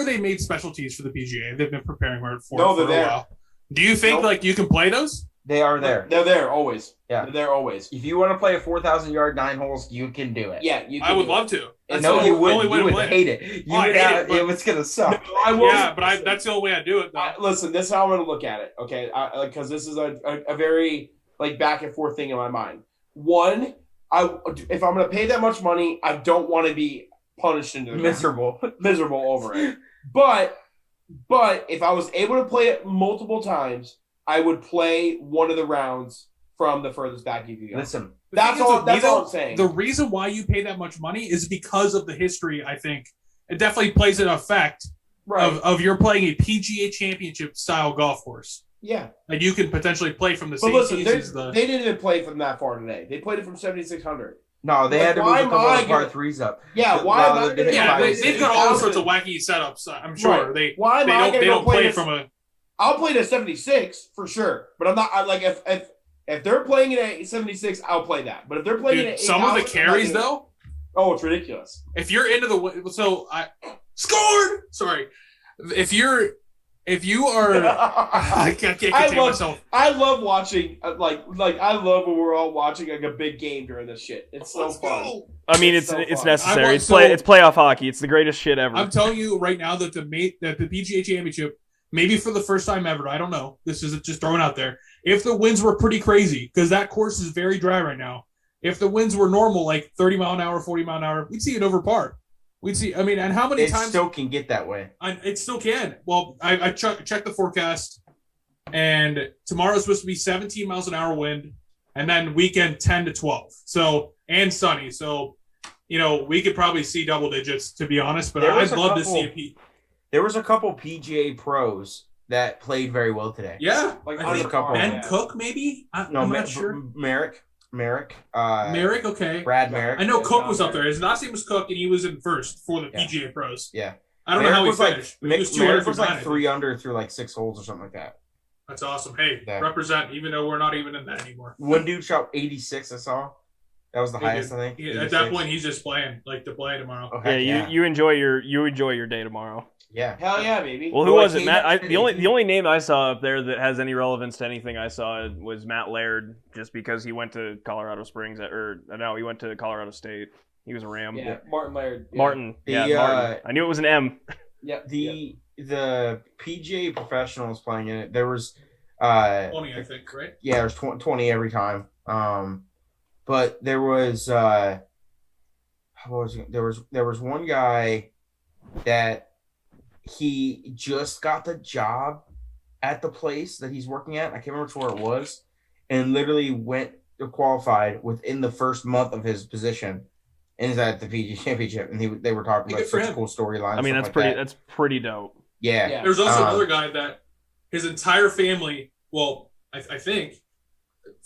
they made special tees for the PGA. They've been preparing for No, it they're for a there. while. Do you think Nope. like you can play those? They are there. They're there always. Yeah. They're there always. If you want to play a 4,000-yard 9 holes, you can do it. Yeah, you. I can would do it. love to. That's No, the you only wouldn't. way You to would play it. hate it. You I would hate have, it, but- it was gonna suck. No, I will. Yeah, but that's the only way I do it. Though. Listen, this is how I'm going to look at it. Okay, because this is a very like back and forth thing in my mind. One, if I'm going to pay that much money, I don't want to be punished into the Miserable. miserable over it. But if I was able to play it multiple times, I would play one of the rounds from the furthest back you could go. Listen, The That's thing is, all. That's you know, all I'm saying. The reason why you pay that much money is because of the history. I think it definitely plays an effect right? of you're playing a PGA Championship style golf course. Yeah. Like you can potentially play from the But same listen, tees as the. they didn't even play from that far today. They played it from 7,600. No, they Like, had to move why a am couple I of the par gonna- threes up. Yeah, why am I Rather than going to Yeah, Right. they've got all sorts of wacky setups. I'm sure Right. Why am they I don't gonna they go don't play play this- from a. I'll play the 76 for sure, but I'm not. Like if they're playing it at 76, I'll play that. But if they're playing it Dude, at some of the 8,000, I'm not carries gonna- though. Oh, it's ridiculous. If you're into I scored. Sorry, if you are, I can't contain myself. I love watching like I love when we're all watching like a big game during this shit. It's so Let's fun. go. I mean, It's it's so fun. necessary. It's so- it's playoff hockey. It's the greatest shit ever. I'm telling you right now that the PGA Championship, maybe for the first time ever, I don't know. This is just throwing out there. If the winds were pretty crazy, because that course is very dry right now. If the winds were normal, like 30 mile an hour, 40 mile an hour, we'd see it over par. We'd see. I mean, and how many It times? still can get that way. It still can. Well, I checked the forecast, and tomorrow's supposed to be 17 miles an hour wind, and then weekend 10 to 12. So and sunny. So, we could probably see double digits, to be honest. But There I'd was a love to couple- see a P. There was a couple PGA pros that played very well today. Yeah, Like, I think a couple. Ben Yeah. Cook maybe. I'm No, not sure. Merrick. Merrick, okay. Brad Merrick. I know Yeah, Cook down was up there. there. His last name was Cook, and he was in first for the Yeah. PGA Pros. Yeah. I don't know how he was like finished. but he was 200 Merrick for was like 9, I 3 think. under through like 6 holes or something like that. That's awesome. Hey, Yeah. represent, even though we're not even in that anymore. One dude shot 86. I saw. That was the He highest, did. I think. At 86. that point, he's just playing, like to play tomorrow. Oh, yeah, heck yeah. you enjoy your day tomorrow. Yeah. Hell yeah, baby. Well, who Well, was it? he Matt. mentioned The only name I saw up there that has any relevance to anything I saw was Matt Laird, just because he went to Colorado Springs, he went to Colorado State. He was a Ram. Yeah, Martin Laird. Yeah. Martin. The, Martin. I knew it was an M. Yeah. The PGA professionals playing in it, there was 20, I think, right? yeah, there's 20 every time. But there was there was one guy that he just got the job at the place that he's working at. I can't remember where it was, and literally went qualified within the first month of his position, and is at the PGA Championship. And they were talking Hey, about good for such him. cool storylines. I mean, stuff that's like pretty. that. That's pretty dope. Yeah. Yeah. There's also Um, another guy that his entire family, well, I think,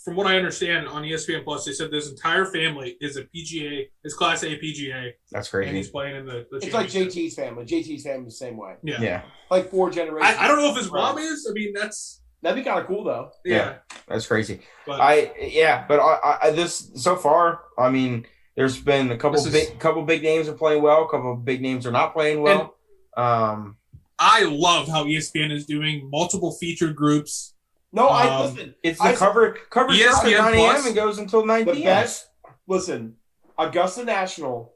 from what I understand on ESPN Plus, they said his entire family is is Class A PGA, That's and crazy. he's playing in the It's like championship. JT's family. JT's family the same way. Yeah. Yeah, Like 4 generations. I don't know if his mom is. I mean, that's That'd be kind of cool though. yeah. that's crazy. But But I this so far, I mean, there's been a couple This is- couple big names are playing well, a couple of big names are not playing well. I love how ESPN is doing multiple featured groups. No, Um, It's I- the cover starts at ESPN 9 a.m. Plus. and goes until 9 the p.m. best. Listen, Augusta National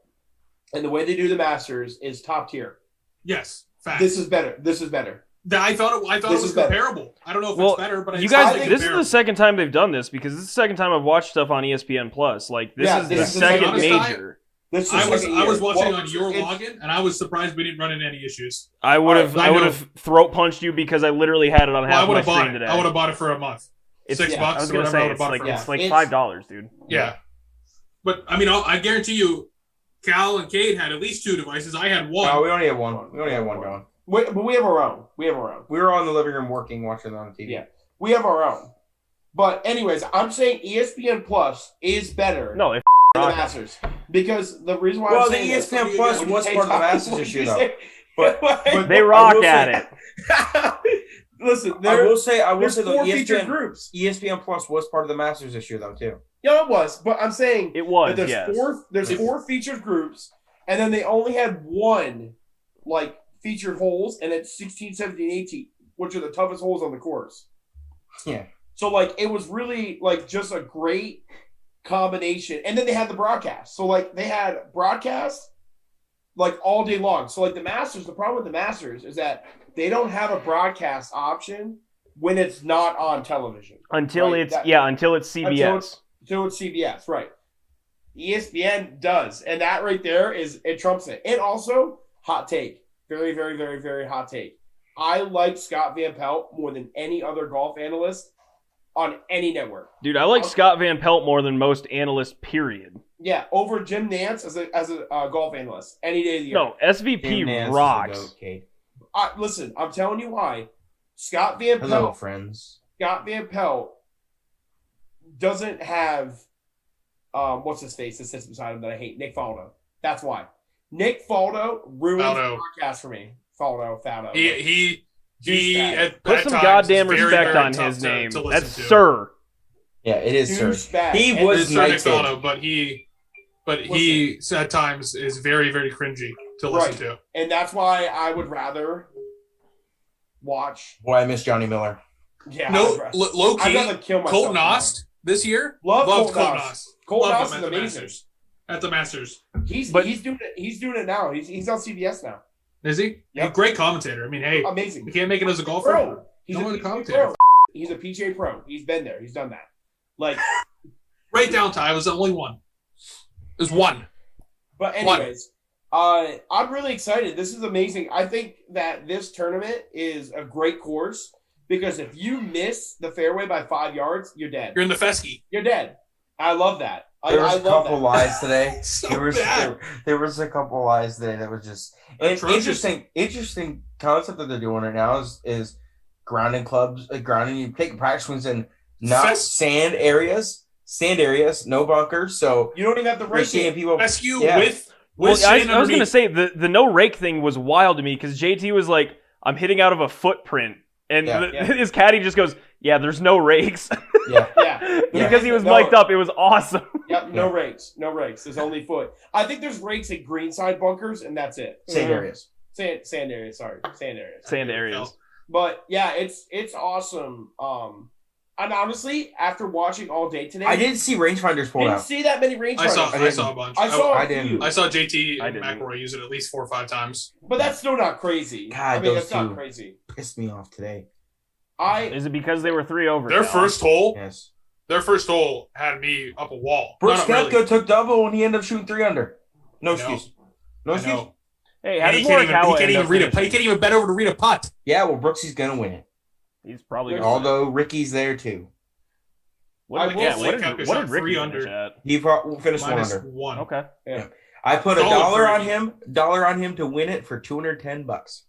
and the way they do the Masters is top tier. Yes, facts. This is better. This is better. I thought it This was is better. comparable. I don't know if Well, it's better, but You it's guys, definitely this is the comparable. second time they've done this because this is the second time I've watched stuff on ESPN Plus. Like this Yeah, is this the is the second second time. major. This is I was second I was year. watching Well, on your it's- login, and I was surprised we didn't run into any issues. I would have I I would know. have throat punched you because I literally had it on Well, I half would my have bought screen it. today. I would have bought it for a month. It's, $6 yeah, I was or gonna whatever I say would've it's bought it like for. it's like It's- $5, dude. Yeah. But I mean, I guarantee you, Cal and Kade had at least 2 devices. I had one. No, we only have one. We only have one going. But we have our own. We have our own. We were all in the living room working, watching it on TV. Yeah. We have our own. But anyways, I'm saying ESPN Plus is better No, they than the rock. Masters because the reason why Well, I'm the saying this- ESPN Plus When you was say part of the top- Masters when issue, you though. say- But They I rock will at say- it. Listen, I will say there's the 4 featured ESPN, groups. ESPN Plus was part of the Masters issue though too. Yeah, it was, but I'm saying It was, that there's yes. there's 4 featured groups, and then they only had one like featured holes, and it's 16, 17, 18, which are the toughest holes on the course. Yeah. So like it was really like just a great combination, and then they had the broadcast. So like they had broadcast like all day long. So like the Masters, the problem with the Masters is that they don't have a broadcast option when it's not on television. Until Right, it's that- until it's CBS. Until it's- So it's CBS, right? ESPN does, and that right there it trumps it. And also, hot take, very, very, very, very hot take. I like Scott Van Pelt more than any other golf analyst on any network. Dude, I like Scott Van Pelt more than most analysts. Period. Yeah, over Jim Nance as a golf analyst any day of the year. No, SVP Tim Nance is the rocks. goat, Kate. Listen, I'm telling you why. Scott Van Hello, Pelt. friends. Scott Van Pelt doesn't have what's his face that sits beside him that I hate, Nick Faldo. That's why. Nick Faldo ruins the podcast for me. Faldo. He put some goddamn respect on his name. That's Sir. Yeah, it is Sir. He It was is Sir Nick knighted. Faldo, but he at times is very, very cringy to listen to. And that's why I would rather watch. Boy, I miss Johnny Miller. Yeah, Low I'd key. rather kill myself. Colton Ost this year. Loved Colton Ost. Colton Loved Ost him is at the amazing. Masters. At the Masters. He's doing it. He's doing it now. He's on CBS now. Is he? Yep. He's a great commentator. I mean, hey, Amazing. you can't make it as a golfer. Pro. He's No a one PGA commentator. pro. He's a PGA pro. He's been there. He's done that. Like, Right down, Ty. It was the only one. There's one. but anyways, I'm really excited. This is amazing. I think that this tournament is a great course because if you miss the fairway by 5 yards, you're dead. You're in the Fesky. You're dead. I love that. There was I a love couple that. lies today. So there was bad. there was a couple lies today that was just and Atrocious. interesting concept that they're doing right now is grounding clubs, grounding. You take practice swings in not sand areas, no bunkers. So You don't even have to you're rake seeing it. people. Fescue Yeah. with Well, sand I was going to underneath. say, the no rake thing was wild to me because JT was like, I'm hitting out of a footprint. And Yeah. his caddy just goes, yeah, there's no rakes. Yeah, Yeah. Because he was No. mic'd up. It was awesome. Yep, no rakes. No rakes. There's only foot. I think there's rakes at greenside bunkers, and that's it. sand areas. Sand areas, sorry. Sand areas. Sand areas. But yeah, it's awesome. And honestly, after watching all day today, I didn't see rangefinders pulled didn't out. see that many range I saw runners. a bunch. I saw I a didn't. few, I saw JT I and didn't. McElroy use it at least 4 or 5 times. but that's still not crazy. God, I mean, those that's not two. crazy. Pissed me off today. Is it because they were 3 over? Their now? first hole Yes. had me up a wall. Brooks Not really. Koepka took double and he ended up shooting 3 under. No I know. excuse. No I excuse. know. Hey, how And did he can't even Morikawa read end a up putt. He finishing? can't even bet over to read a putt. Yeah, well, Brooksy's gonna win it. He's probably There's- going Although Ricky's there too. What I did, will yeah, say what Koepka did shot Ricky 3 finish under. at? He finished 1 Minus under. 1. Okay. I put a Solid dollar for on Ricky. him. On him to win it for $210.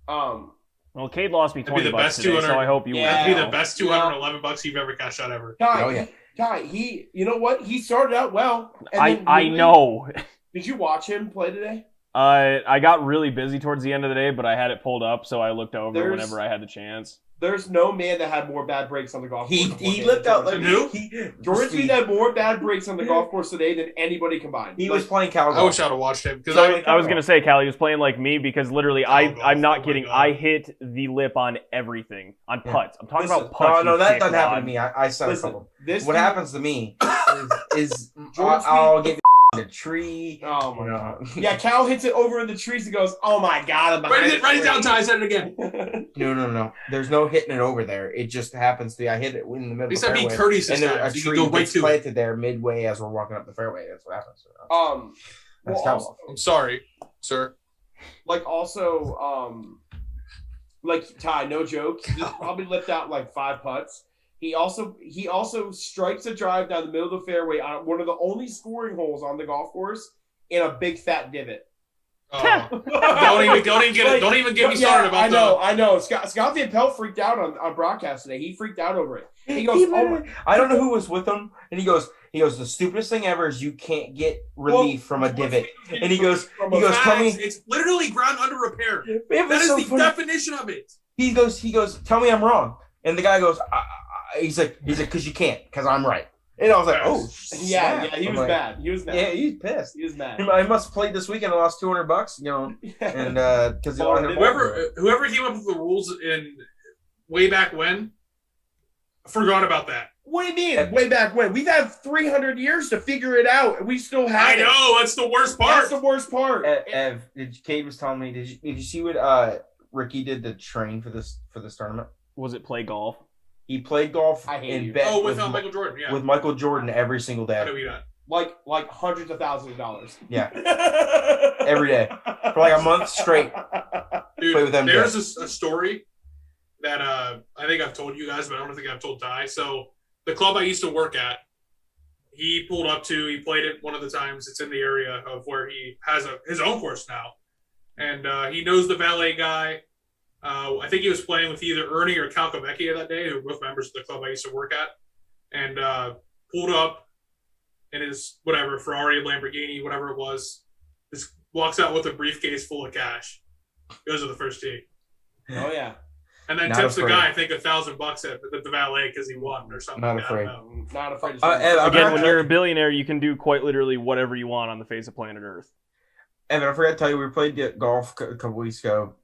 Well, Cade lost me That'd be 20 the bucks best today, 200. so I hope you Yeah. win. That'd be now. the best $211 you've ever cashed out ever. Ty, Oh, yeah. you know what? He started out well. And then I really- know. Did you watch him play today? I got really busy towards the end of the day, but I had it pulled up, so I looked over There's- whenever I had the chance. There's no man that had more bad breaks on the golf course. He lipped out like Who? Jordan Speed had more bad breaks on the golf course today than anybody combined. He Like, was playing cow I golf. wish I'd have watched him because So I- I was gonna say, Callie was playing like me because literally, I'm golf, not oh my kidding. God. I hit the lip on everything on Yeah. putts. I'm talking Listen, about putts. No, you that dick doesn't happen wad. to me. I saw a Listen, couple. this What dude- happens to me is George I'll Speed- get in a tree. Oh my You god. know. Yeah, Cal hits it over in the trees and goes, "Oh my god!" I'm behind write it down, the Ty. Said it again. tree." No. There's no hitting it over there. It just happens to be I hit it in the middle At of least the I'd be fairway. courteous And this there, time. a So you tree can go right gets to it. planted there midway as we're walking up the fairway. That's what happens. Well, That's cow also, golf. I'm sorry, sir. like Ty, no joke, he probably lipped out like 5 putts. He also strikes a drive down the middle of the fairway on one of the only scoring holes on the golf course in a big fat divot. Oh. Don't even get me started about I know. Scott Van Pelt freaked out on broadcast today. He freaked out over it. He goes, "Oh my." I don't know who was with him, and he goes, the stupidest thing ever is you can't get relief from a divot. And he goes, tell me, it's literally ground under repair. it That was is so the funny. definition of it. He goes, tell me I'm wrong. And the guy goes, he's like, because you can't, because I'm right. And I was like, oh, Yeah, snap. he I'm was like, mad. He was mad. Yeah, he's pissed. He was mad. I must have played this weekend. I lost $200, and because Whoever came up with the rules in way back when, forgot about that. What do you mean? Way back when? We've had 300 years to figure it out, and we still have I it. know that's the worst part. That's the worst part. Ev, Kade was telling me, did you see what Ricky did to train for this tournament? Was it play golf? He played golf I hate in you. bed Oh, with Michael Jordan, yeah. with Michael Jordan every single How day. do we that? Like hundreds of thousands of dollars. Yeah, every day for like a month straight. Dude, Play with them there's a story that I think I've told you guys, but I don't think I've told Ty. So the club I used to work at, he pulled up to. He played it one of the times. It's in the area of where he has his own course now, and he knows the valet guy. I think he was playing with either Ernie or Calcavecchia that day, who were both members of the club I used to work at, and pulled up. in his whatever Ferrari, Lamborghini, whatever it was. Just walks out with a briefcase full of cash. Goes to the first tee. Oh yeah. And then Not tips the afraid. guy, I think, $1,000 at the valet because he won or something. Not like that. I afraid. don't know. Not afraid to say Again, when you're a billionaire, you can do quite literally whatever you want on the face of planet Earth. Evan, I forgot to tell you, we played golf a couple weeks ago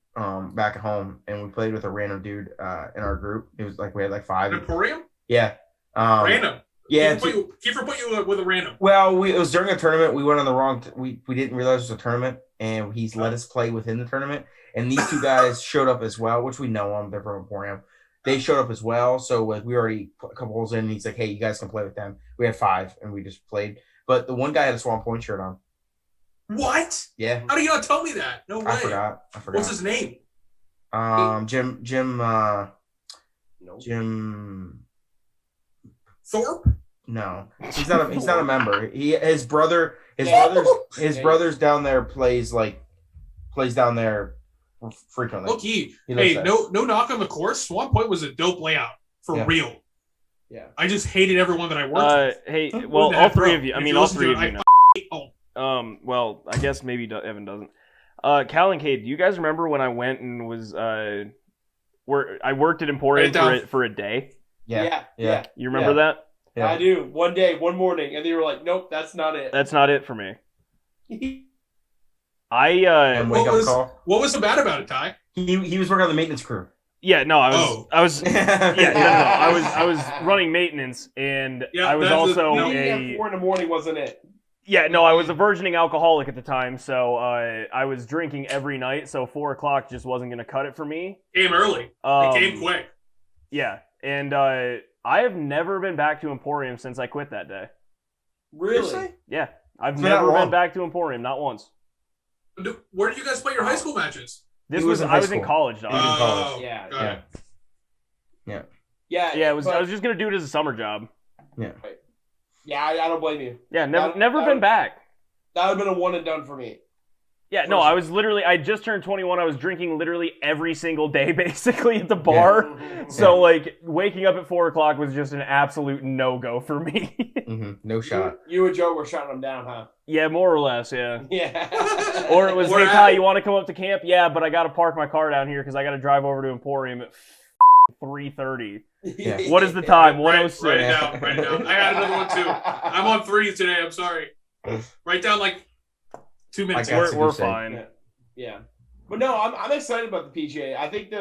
back at home, and we played with a random dude in our group. It was like we had like 5. An Emporium? Yeah. Random. Yeah. Kiefer put you with a random. Well, it was during a tournament. We went on the wrong. We didn't realize it was a tournament, and he's let us play within the tournament. And these two guys showed up as well, which we know them. They're from Emporium. They showed up as well. So like we already put a couple holes in, and he's like, "Hey, you guys can play with them." We had 5, and we just played. But the one guy had a Swan Point shirt on. What? Yeah. How do you not tell me that? No way. I forgot. What's his name? Jim. no. Jim. Thorpe? No, he's not a member. His brother's down there plays down there frequently. Look, no knock on the course. Swan Point was a dope layout for real. Yeah. I just hated everyone that I worked with. Hey, well, all three of you. I mean, all three of you know. Oh, Well, I guess maybe Evan doesn't. Cal and Kade, do you guys remember when I went and was I worked at Emporium for a day? Yeah. You remember that? Yeah. I do. One day, one morning, and they were like, "Nope, that's not it." That's not it for me. And wake up call. What was so bad about it, Ty? He was working on the maintenance crew. Yeah, no, I was I was running maintenance, and I was also a 4 in the morning, wasn't it? Yeah, no, I was a virgining alcoholic at the time, so I was drinking every night, so 4 o'clock just wasn't going to cut it for me. Came early. It came quick. Yeah, and I have never been back to Emporium since I quit that day. Really? Yeah, I've never been back to Emporium, not once. Where did you guys play your high school matches? I was in college, dog. Yeah. I was just going to do it as a summer job. Yeah. Yeah, I don't blame you. Yeah, never been back. That would have been a one and done for me. Yeah, no, I just turned 21. I was drinking literally every single day, basically, at the bar. Yeah. So, like, waking up at 4 o'clock was just an absolute no-go for me. No shot. You and Joe were shutting them down, huh? Yeah, more or less, yeah. Yeah. Or it was, hey, Ty, you want to come up to camp? Yeah, but I got to park my car down here because I got to drive over to Emporium at 3:30. Yeah. What is the time? 1:06. Write it down. I had another one, too. I'm on 3 today. I'm sorry. Write down, 2 minutes. We're fine. Yeah. But no, I'm excited about the PGA. I think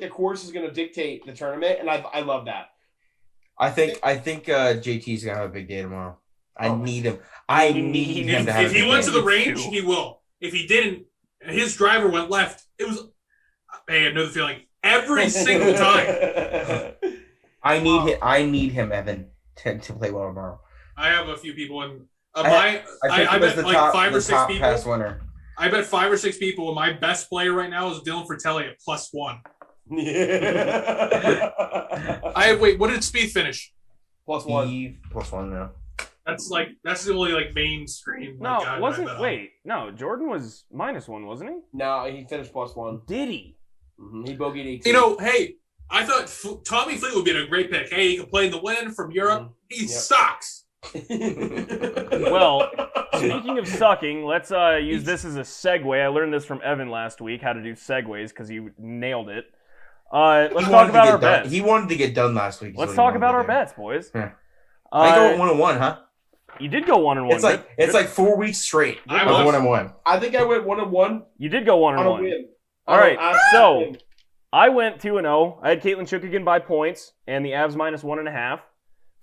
the course is going to dictate the tournament, and I love that. I think JT's gonna have a big day tomorrow. I need him. I need him to have. If he went to the range, he will. If he didn't, and his driver went left, it was. Hey, I know the feeling. Every single time. I need him, Evan, to play well tomorrow. I have a few people in. I bet the 5 or 6 people. Pass winner. I bet 5 or 6 people. And my best player right now is Dylan Fratelli at +1. Yeah. Wait. What did Spieth finish? +1. +1 now. That's the only mainstream. No, wasn't. Wait, no. Jordan was -1, wasn't he? No, he finished +1. Did he? Mm-hmm. He bogeyed 18. Hey, I thought Tommy Fleet would be a great pick. Hey, he can play in the wind from Europe. Mm-hmm. He sucks. Well, speaking of sucking, let's use this as a segue. I learned this from Evan last week, how to do segues, because you nailed it. Let's talk about our bets. He wanted to get done last week. Let's talk about our bets, boys. Yeah. I go 1-1, huh? You did go 1-1. It's like 4 weeks straight. I was 1-1. I think I went 1-1. You did go 1-1. All right, so I went 2-0. I had Caitlin Chukagan by points and the Avs -1.5.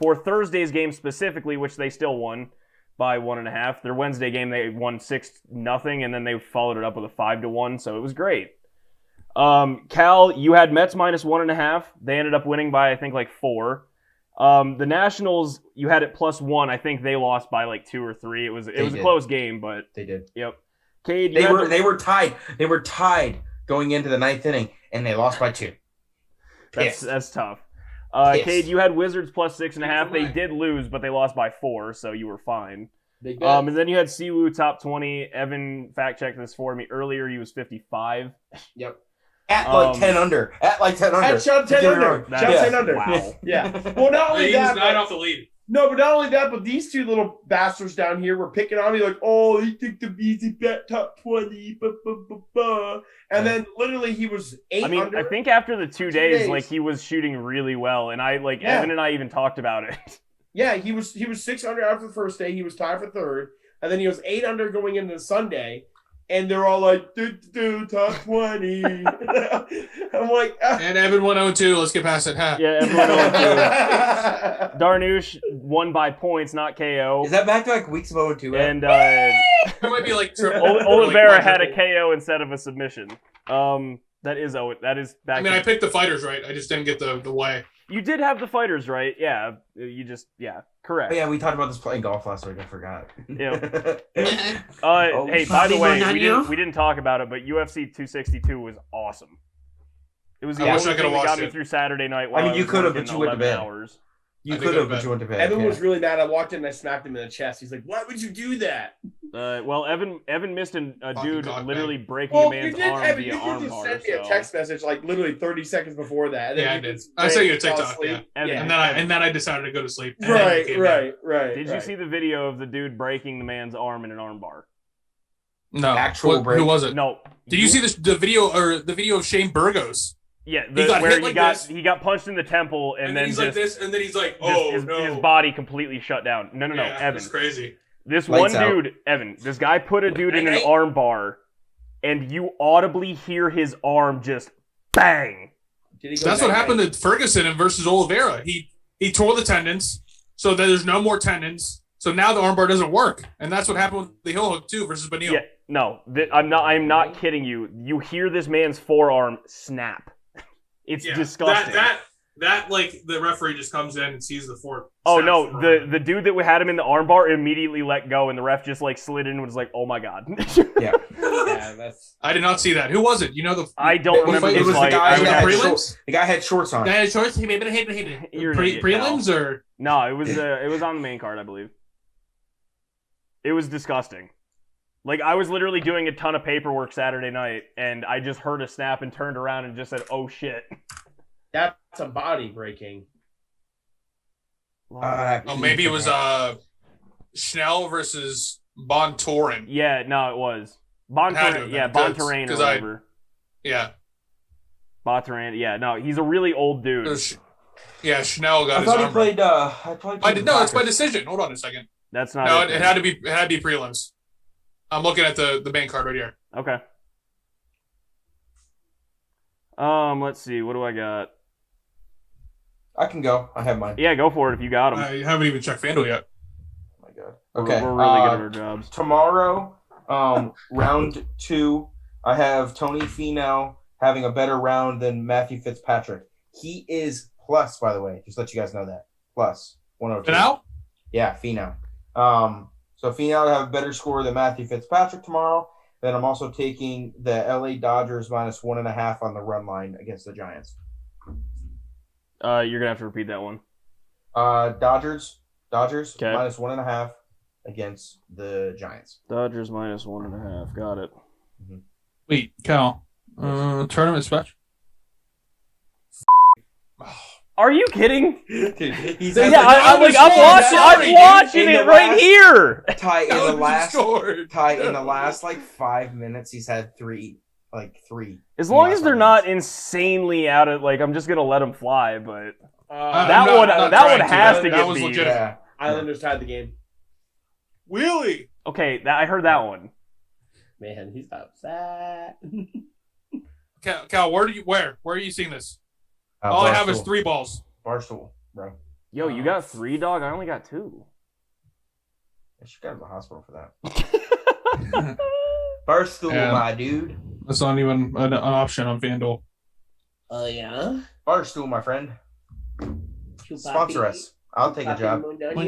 For Thursday's game specifically, which they still won by 1.5. Their Wednesday game, they won 6-0, and then they followed it up with a 5-1, so it was great. Cal, you had Mets -1.5. They ended up winning by, I think, 4. The Nationals, you had it +1. I think they lost by 2 or 3. It was a close game, but they did. Yep. Kade, they were tied. They were tied going into the 9th inning, and they lost by 2. That's tough. Kade, you had Wizards +6.5. They did lose, but they lost by 4, so you were fine. And then you had Siwoo top 20. Evan fact checked this for me earlier. He was 55. Yep. At 10 under. At 10 under. At shot 10 under. Shot 10 under. Wow. Yeah. Well, not only he that. was 9 off the lead. No, but not only that, but these two little bastards down here were picking on me like, oh, he took the easy bet top 20, and then literally he was 8 under. I think after the 2 days, like he was shooting really well, and Evan and I even talked about it. Yeah, he was 6 under after the first day. He was tied for third, and then he was 8 under going into Sunday. And they're all like, top 20. I'm like, And Evan went 0-2. Let's get past it. Huh? Yeah, everyone went 0-2. Darnouche won by points, not KO. Is that back-to-back weeks of 0-2? And It might be like triple. Oliveira had a KO instead of a submission. That is back. I mean, I picked the fighters right. I just didn't get the way. You did have the fighters right. Yeah, correct. Oh, yeah, we talked about this playing golf last week. I forgot. Yeah. Hey, by the way, we didn't talk about it, but UFC 262 was awesome. It was the only thing that got me through Saturday night. I mean, you could have, but you went to bed. Hours. You could have, but you went to bed. Evan was really mad. I walked in and I smacked him in the chest. He's like, "Why would you do that?" Well, Evan missed a dude literally breaking a man's arm Evan, via armbar. You just sent me a text message like literally 30 seconds before that. Yeah, I did. I sent you a TikTok. Yeah. And then I decided to go to sleep. Right. Did you see the video of the dude breaking the man's arm in an armbar? No. Break. Who was it? No. Did you see the video of Shane Burgos? Yeah, he got punched in the temple and then he's just, like this, and then he's like, his body completely shut down. No, yeah, Evan. That's crazy. This Lights one out. dude, Evan, this guy put a dude in an arm bar, and you audibly hear his arm just bang. That's what happened to Ferguson versus Oliveira. He tore the tendons, so there's no more tendons. So now the armbar doesn't work, and that's what happened with the heel hook too versus Benil. Yeah, no, I'm not kidding you. You hear this man's forearm snap. It's disgusting. That like the referee just comes in and sees the fork. Oh no, the dude that had him in the armbar immediately let go, and the ref just like slid in and was like, "Oh my god." Yeah. I did not see that. Who was it? You know the. I don't remember. It was the guy who had shorts. The guy had shorts on. The guy had shorts. He maybe prelims or no? It was on the main card, I believe. It was disgusting. Like, I was literally doing a ton of paperwork Saturday night, and I just heard a snap and turned around and just said, "Oh shit." That's a body breaking. Maybe it was Schnell versus Bontorin. Yeah, no, it was Bontorin. Yeah, Bontorin or whatever. Bontorin. Yeah, no, he's a really old dude. Schnell got I his thought arm. He played. I did no. It's by decision. Hold on a second. That's not. No, it had to be prelims. I'm looking at the main card right here. Okay. Let's see. What do I got? I can go. I have mine. Yeah, go for it if you got them. I haven't even checked FanDuel yet. Oh my god. Okay. We're really good at our jobs. Tomorrow, round 2, I have Tony Finau having a better round than Matthew Fitzpatrick. He is plus, by the way. Just let you guys know that. Plus 102. Finau? Yeah, Finau. So Finau will have a better score than Matthew Fitzpatrick tomorrow. Then I'm also taking the LA Dodgers minus 1.5 on the run line against the Giants. You're gonna have to repeat that one. Dodgers okay. minus 1.5 against the Giants. Dodgers minus 1.5. Got it. Mm-hmm. Wait, Cal. Tournament special. Are you kidding? Dude, I'm watching it right here. Ty in the last like 5 minutes, he's had three. As long as they're not insanely out of I'm just gonna let them fly. But that one has to get beat. Yeah. Islanders tied the game. Really? Okay, I heard that one. Man, he's upset. Cal, where are you seeing this? All I have is 3 balls. Barstool, bro. Yo, you got 3, dog? I only got 2. I should go to the hospital for that. Barstool, my dude. That's not even an option on FanDuel. Oh, yeah? Barstool, my friend. Sponsor us. I'll take a job. I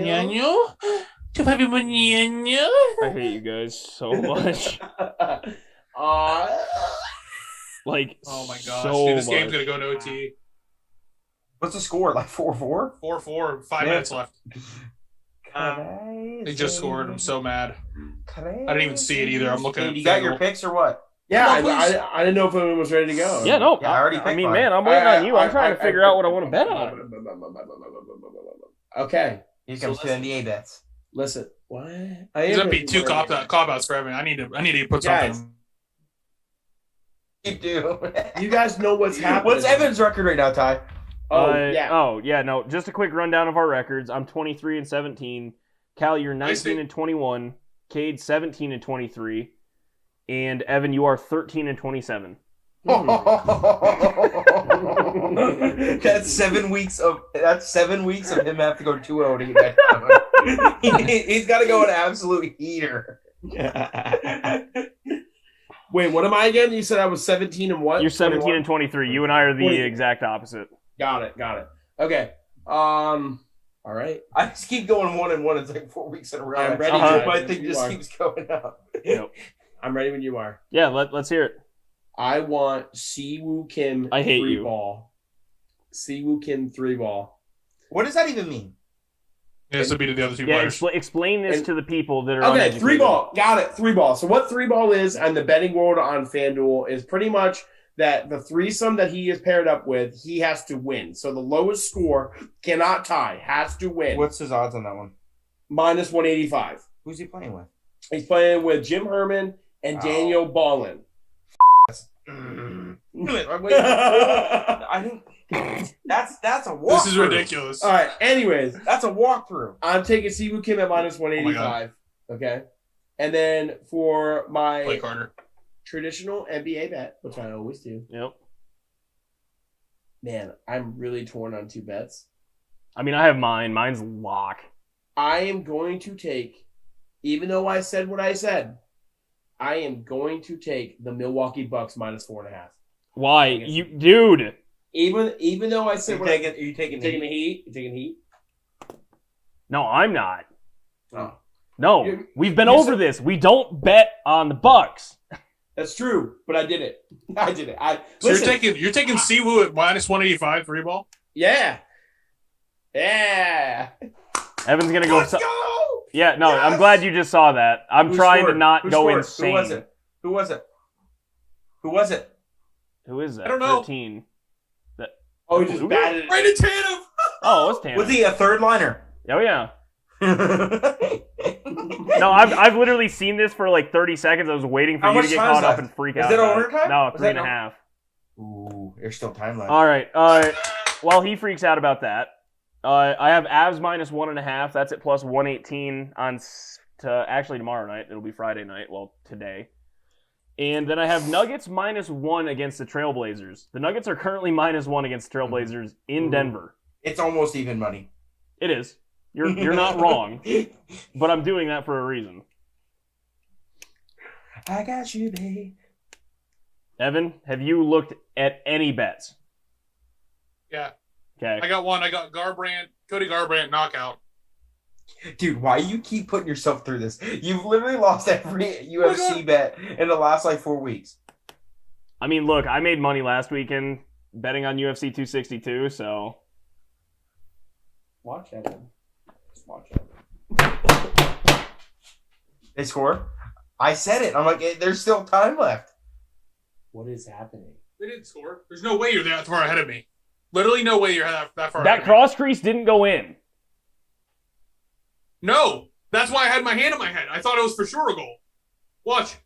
hate you guys so much. Oh my gosh. Dude, this game's going to go to OT. What's the score? Like 4-4? 4-4. 5 minutes left. They just scored. I'm so mad. I didn't even see it either. I'm looking at You got your picks or what? Yeah, I didn't know if anyone was ready to go. Yeah, no. Yeah, I already picked mine. Man, I'm waiting on you. I'm trying to figure out what I want to bet on. Okay. Here comes two NBA bets. Listen, what? There's gonna be two cop outs for Evan. I need to put Guys, something. You do. You guys know what's happening. What's Evan's record right now, Ty? No. Just a quick rundown of our records. I'm 23-17. Cal, you're 19-21. Kade, 17-23. And Evan, you are 13-27. That's 7 weeks of him have to go 2-0 to get that done. He's got to go an absolute heater. Wait, what am I again? You said I was 17 and what? You're 17-23. You and I are the exact opposite. Got it. Okay. All right. I just keep going 1-1. It's like 4 weeks in a row. I'm ready. My thing just keeps going up. Yep. I'm ready when you are. Yeah, let's hear it. I want Siwoo Kim I hate 3 you. ball. Siwoo Kim 3 ball. What does that even mean? This would be to the other two Yeah, players. explain this to the people that are Okay, uneducated. 3 ball. Got it. 3 ball. So what 3 ball is on the betting world on FanDuel is pretty much that the threesome that he is paired up with, he has to win. So the lowest score cannot tie, has to win. What's his odds on that one? Minus 185. Who's he playing with? He's playing with Jim Herman and Daniel Ballin. I think that's a walkthrough. This is ridiculous. All right. Anyways, That's a walkthrough. I'm taking Siwoo Kim at minus 185. Okay. And then for Play my Carter. traditional NBA bet, which I always do, Yep. man, I'm really torn on 2 bets. I mean, I have mine. Mine's lock. I am going to take, even though I said what I said, I am going to take the Milwaukee Bucks minus 4.5. Why? You, dude. Even though I said Are you taking the Heat? You taking the Heat? No, I'm not. Oh. No, we've been over this. We don't bet on the Bucks. That's true, but I did it. So you're taking Siwoo at minus 185 3 ball? Yeah. Evan's gonna go. Let's go. Yeah, no, Yes! I'm glad you just saw that. I'm Who trying scored? to not Who go scored? insane. Who was it? Who is that? I don't know. 13. Oh, he just batted it. Right at Tatum! Oh, it's Tanner. Was he a third liner? Oh yeah. Is No, I've literally seen this for like 30 seconds. I was waiting for How you to much get time is caught up left? and freak Is out. it about overtime? No, Is 3.5. Ooh, there's still time left. All right. While he freaks out about that, I have Avs minus 1.5. That's at plus 118 on actually tomorrow night. It'll be Friday night. Well, today. And then I have Nuggets minus 1 against the Trailblazers. The Nuggets are currently minus 1 against the Trailblazers in Denver. It's almost even money. It is. You're not wrong, but I'm doing that for a reason. I got you, babe. Evan, have you looked at any bets? Yeah. Okay. I got one. I got Cody Garbrandt knockout. Dude, why you keep putting yourself through this? You've literally lost every UFC bet in the last 4 weeks. I mean, look, I made money last weekend betting on UFC 262, so Watch Evan. Just watch Evan. They score? I said it. I'm like, there's still time left. What is happening? They didn't score. There's no way you're that far ahead of me. Literally no way you're that far that ahead of me. cross crease didn't go in. No. That's why I had my hand in my head. I thought it was for sure a goal. Watch.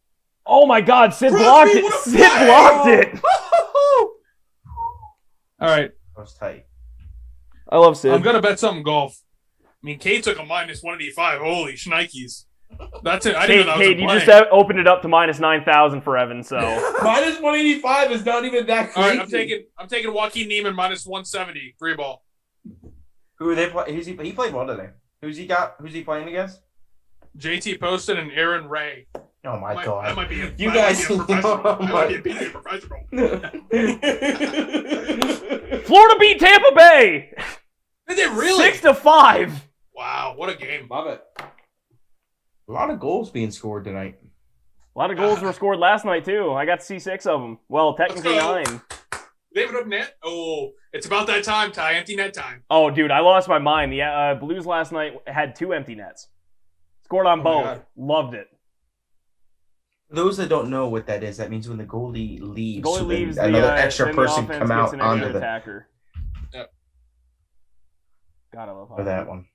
Oh my God, Sid Crosby, blocked it. what a Sid play! blocked it. All right. That was tight. I love Sid. I'm going to bet something golf. I mean, Kate took a minus 185. Holy shnikes. That's it. I didn't know that was a Kate, you play. just opened it up to minus 9,000 for Evan, so. Minus 185 is not even that All crazy. right, I'm taking Joaquin Neiman minus 170 3 ball. Who are they play? He played well today. Who's he playing against? JT Poston and Aaron Ray. Oh my god. That might be a, You that guys- might be a professional. oh That my- might be a PGA professional. Florida beat Tampa Bay. Did they really? 6-5. Wow, what a game. Love it. A lot of goals being scored tonight. A lot of goals were scored last night, too. I got to see 6 of them. Well, technically Let's 9. They have an up net? Oh, it's about that time, Ty. Empty net time. Oh, dude, I lost my mind. The Blues last night had 2 empty nets. Scored on Oh my both. God. Loved it. For those that don't know what that is, that means when the goalie leaves, Goalie so then leaves, another extra then the person offense come gets out an onto extra the attacker. Yep. God, I love for hockey. that one.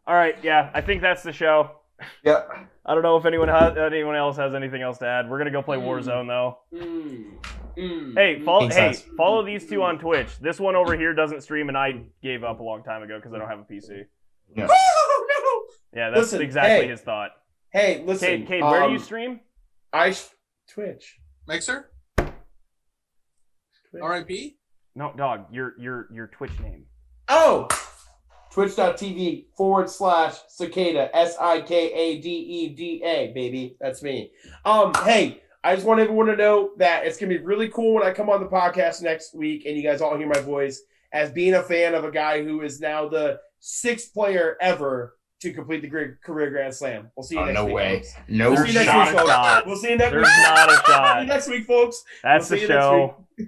All right, yeah, I think that's the show. Yeah. I don't know if anyone else has anything else to add. We're gonna go play Warzone though. Hey, follow these two on Twitch. This one over here doesn't stream, and I gave up a long time ago because I don't have a PC. Yeah. Oh, no. Yeah, that's Listen, exactly hey. his thought. Hey, listen. Kade, where do you stream? Twitch. Mixer? R.I.P.? No, dog. Your Twitch name. Oh! Twitch.tv/Cicada, SIKADEDA, baby. That's me. Hey, I just want everyone to know that it's going to be really cool when I come on the podcast next week and you guys all hear my voice as being a fan of a guy who is now the 6th player ever to complete the career Grand Slam. We'll see you next week. No way. Folks. No We'll see you next shot. week, folks. We'll see you next week. There's not a shot. See you next week, folks. That's We'll the see you next show. week.